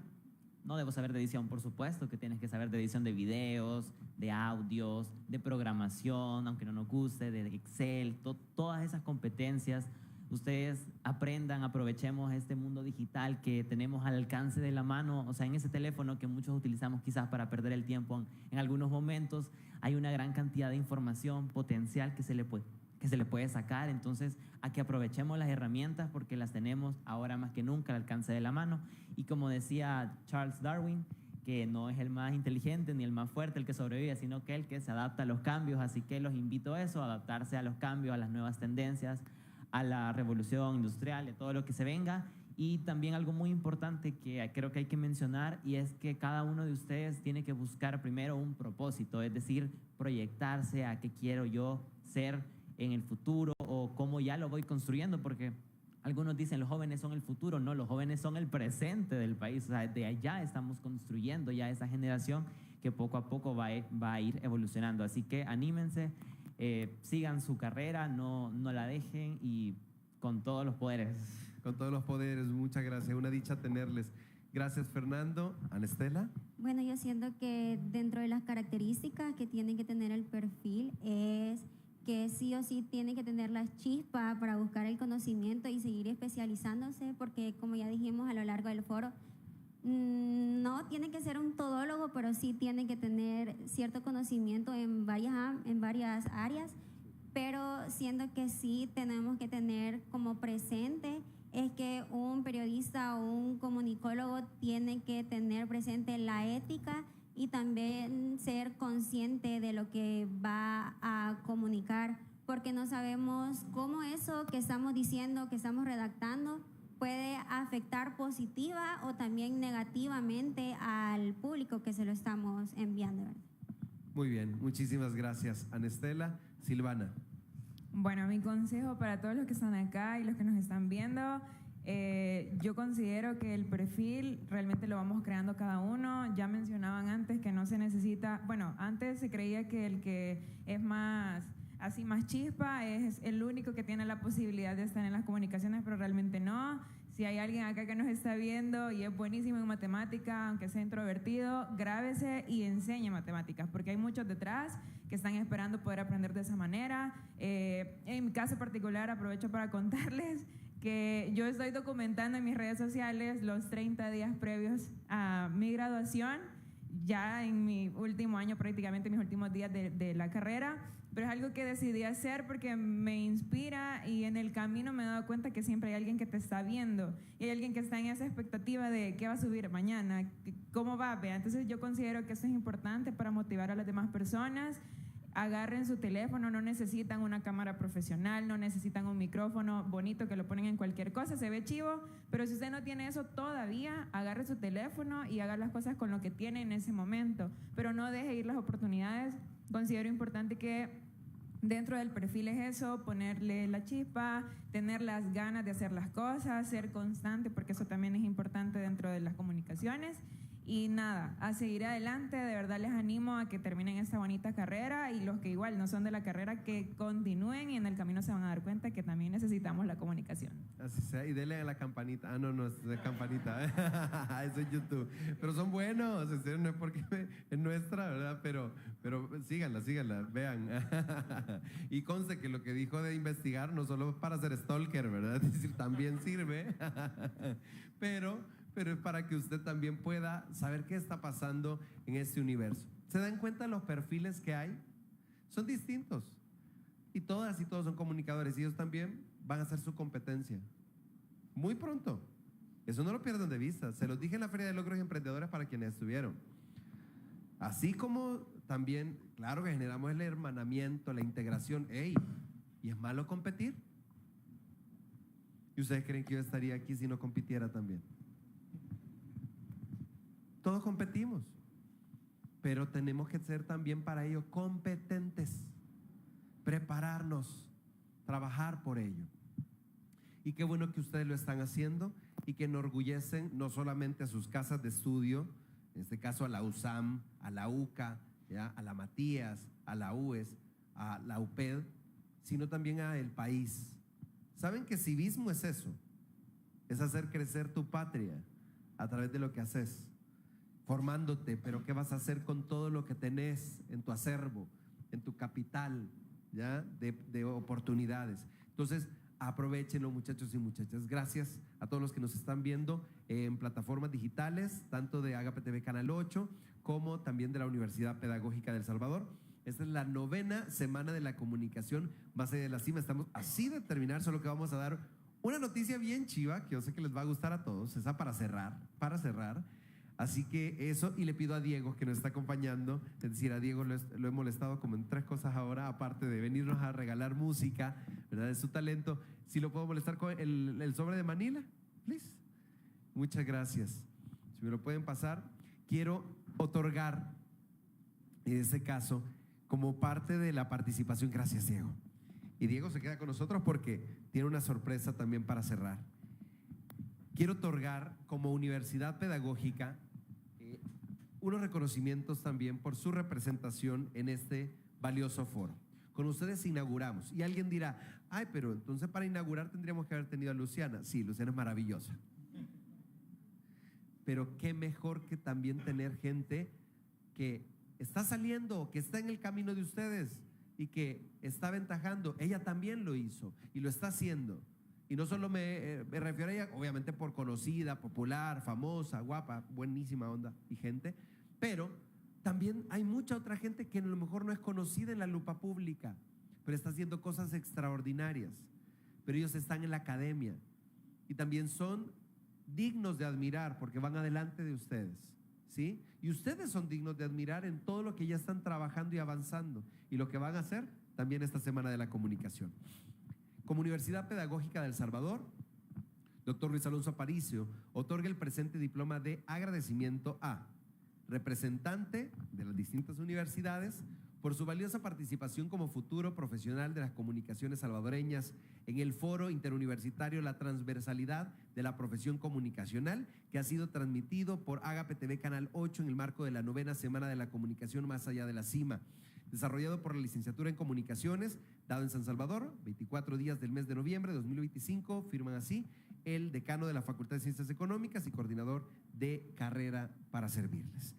no debo saber de edición, por supuesto, que tienes que saber de edición de videos, de audios, de programación, aunque no nos guste, de Excel, todas esas competencias. Ustedes aprendan, aprovechemos este mundo digital que tenemos al alcance de la mano, o sea, en ese teléfono que muchos utilizamos quizás para perder el tiempo en algunos momentos, hay una gran cantidad de información potencial que se le puede sacar. Entonces, a que aprovechemos las herramientas porque las tenemos ahora más que nunca al alcance de la mano. Y como decía Charles Darwin, que no es el más inteligente ni el más fuerte el que sobrevive, sino que el que se adapta a los cambios. Así que los invito a eso, a adaptarse a los cambios, a las nuevas tendencias, a la revolución industrial, a todo lo que se venga. Y también algo muy importante que creo que hay que mencionar, y es que cada uno de ustedes tiene que buscar primero un propósito, es decir, proyectarse a qué quiero yo ser en el futuro o cómo ya lo voy construyendo, porque algunos dicen los jóvenes son el futuro. No, los jóvenes son el presente del país. O sea, de allá estamos construyendo ya esa generación que poco a poco va a ir evolucionando. Así que anímense, sigan su carrera, no la dejen, y con todos los poderes. Con todos los poderes, muchas gracias. Una dicha tenerles. Gracias, Fernando. Anestela. Bueno, yo siento que dentro de las características que tiene que tener el perfil es que sí o sí tiene que tener la chispa para buscar el conocimiento y seguir especializándose, porque como ya dijimos a lo largo del foro, no tiene que ser un todólogo, pero sí tiene que tener cierto conocimiento en varias áreas, pero siendo que sí tenemos que tener como presente es que un periodista o un comunicólogo tiene que tener presente la ética y también ser consciente de lo que va a comunicar, porque no sabemos cómo eso que estamos diciendo, que estamos redactando, puede afectar positiva o también negativamente al público que se lo estamos enviando. Muy bien, muchísimas gracias, Anestela. Silvana. Bueno, mi consejo para todos los que están acá y los que nos están viendo, yo considero que el perfil realmente lo vamos creando cada uno. Ya mencionaban antes que no se necesita, bueno, antes se creía que el que es más chispa es el único que tiene la posibilidad de estar en las comunicaciones, pero realmente no. Si hay alguien acá que nos está viendo y es buenísimo en matemática, aunque sea introvertido, grábese y enseñe matemáticas, porque hay muchos detrás que están esperando poder aprender de esa manera. En mi caso particular, aprovecho para contarles que yo estoy documentando en mis redes sociales los 30 días previos a mi graduación, ya en mi último año, prácticamente mis últimos días de la carrera, pero es algo que decidí hacer porque me inspira, y en el camino me he dado cuenta que siempre hay alguien que te está viendo y hay alguien que está en esa expectativa de qué va a subir mañana, cómo va. Entonces yo considero que eso es importante para motivar a las demás personas. Agarren su teléfono, no necesitan una cámara profesional, no necesitan un micrófono bonito que lo ponen en cualquier cosa, se ve chivo, pero si usted no tiene eso todavía, agarre su teléfono y haga las cosas con lo que tiene en ese momento, pero no deje ir las oportunidades. Considero importante que dentro del perfil es eso, ponerle la chispa, tener las ganas de hacer las cosas, ser constante, porque eso también es importante dentro de las comunicaciones. Y nada, a seguir adelante. De verdad les animo a que terminen esta bonita carrera, y los que igual no son de la carrera, que continúen, y en el camino se van a dar cuenta que también necesitamos la comunicación. Así sea, y denle a la campanita. Ah, no es de campanita. Eso es YouTube. Pero son buenos, en serio, no es porque es nuestra, ¿verdad? Pero síganla, vean. Y conste que lo que dijo de investigar no solo para ser stalker, ¿verdad? Es decir, también sirve. Pero es para que usted también pueda saber qué está pasando en este universo. ¿Se dan cuenta los perfiles que hay? Son distintos. Y todas y todos son comunicadores, y ellos también van a hacer su competencia. Muy pronto. Eso no lo pierdan de vista. Se los dije en la Feria de Logros y Emprendedores para quienes estuvieron. Así como también, claro que generamos el hermanamiento, la integración. ¡Ey! ¿Y es malo competir? ¿Y ustedes creen que yo estaría aquí si no compitiera también? Todos competimos, pero tenemos que ser también para ello competentes, prepararnos, trabajar por ello. Y qué bueno que ustedes lo están haciendo y que enorgullecen no solamente a sus casas de estudio, en este caso a la USAM, a la UCA, ¿ya? A la Matías, a la UES, a la UPED, sino también a el país. ¿Saben que civismo es eso? Es hacer crecer tu patria a través de lo que haces, formándote, pero ¿qué vas a hacer con todo lo que tenés en tu acervo, en tu capital, ¿ya? De oportunidades? Entonces, aprovechenlo, muchachos y muchachas. Gracias a todos los que nos están viendo en plataformas digitales, tanto de Agape TV Canal 8 como también de la Universidad Pedagógica de El Salvador. Esta es la 9ª semana de la comunicación más allá de la cima. Estamos así de terminar, solo que vamos a dar una noticia bien chiva que yo sé que les va a gustar a todos. Esa para cerrar. Así que eso, y le pido a Diego que nos está acompañando, es decir, a Diego lo he molestado como en 3 cosas ahora, aparte de venirnos a regalar música, ¿verdad? De su talento. Si lo puedo molestar con el sobre de Manila, please. Muchas gracias. Si me lo pueden pasar, quiero otorgar, en este caso, como parte de la participación, gracias Diego. Y Diego se queda con nosotros porque tiene una sorpresa también para cerrar. Quiero otorgar como universidad pedagógica unos reconocimientos también por su representación en este valioso foro. Con ustedes inauguramos. Y alguien dirá, ay, pero entonces para inaugurar tendríamos que haber tenido a Luciana. Sí, Luciana es maravillosa. Pero qué mejor que también tener gente que está saliendo, que está en el camino de ustedes y que está aventajando. Ella también lo hizo y lo está haciendo. Y no solo me refiero a ella, obviamente por conocida, popular, famosa, guapa, buenísima onda y gente, pero también hay mucha otra gente que a lo mejor no es conocida en la lupa pública, pero está haciendo cosas extraordinarias. Pero ellos están en la academia y también son dignos de admirar porque van adelante de ustedes, ¿sí? Y ustedes son dignos de admirar en todo lo que ya están trabajando y avanzando y lo que van a hacer también esta semana de la comunicación. Como Universidad Pedagógica de El Salvador, Dr. Luis Alonso Aparicio otorga el presente diploma de agradecimiento a representante de las distintas universidades por su valiosa participación como futuro profesional de las comunicaciones salvadoreñas en el Foro Interuniversitario La Transversalidad de la Profesión Comunicacional, que ha sido transmitido por Agape TV Canal 8 en el marco de la 9ª Semana de la Comunicación Más Allá de la Cima, desarrollado por la Licenciatura en Comunicaciones, dado en San Salvador, 24 días del mes de noviembre de 2025, firman así el decano de la Facultad de Ciencias Económicas y coordinador de carrera para servirles.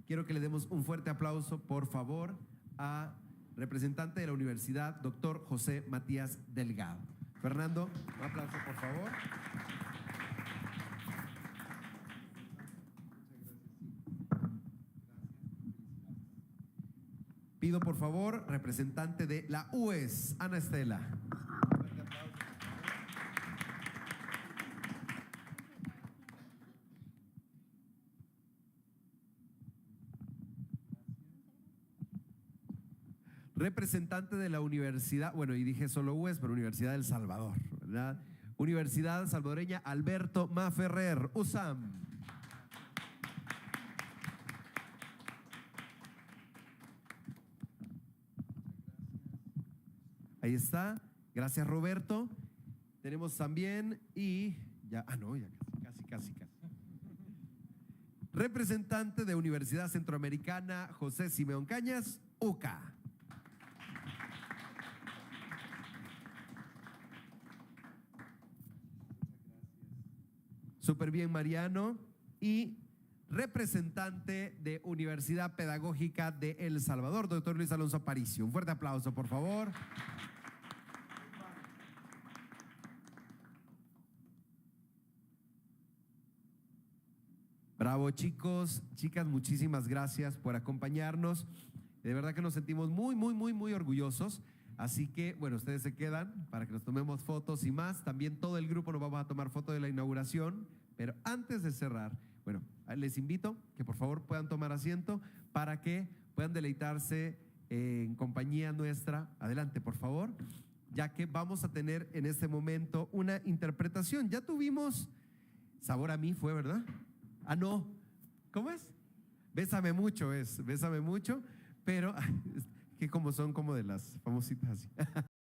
Quiero que le demos un fuerte aplauso, por favor, a representante de la universidad, doctor José Matías Delgado. Fernando, un aplauso, por favor. Pido, por favor, representante de la UES, Ana Estela. Representante de la universidad, bueno, y dije solo UES, pero Universidad del Salvador, ¿verdad? Universidad Salvadoreña Alberto Maferrer, USAM. Ahí está, gracias Roberto. Tenemos también y ya, ya casi. Representante de Universidad Centroamericana, José Simeón Cañas, UCA. Súper bien, Mariano. Y representante de Universidad Pedagógica de El Salvador, doctor Luis Alonso Aparicio. Un fuerte aplauso, por favor. Bravo, chicos, chicas, muchísimas gracias por acompañarnos. De verdad que nos sentimos muy orgullosos. Así que, bueno, ustedes se quedan para que nos tomemos fotos y más. También todo el grupo nos vamos a tomar foto de la inauguración. Pero antes de cerrar, bueno, les invito que por favor puedan tomar asiento para que puedan deleitarse en compañía nuestra. Adelante, por favor, ya que vamos a tener en este momento una interpretación. Ya tuvimos Sabor a Mí, fue, ¿verdad? Ah, no. ¿Cómo es? Bésame mucho, pero que como son como de las famositas así.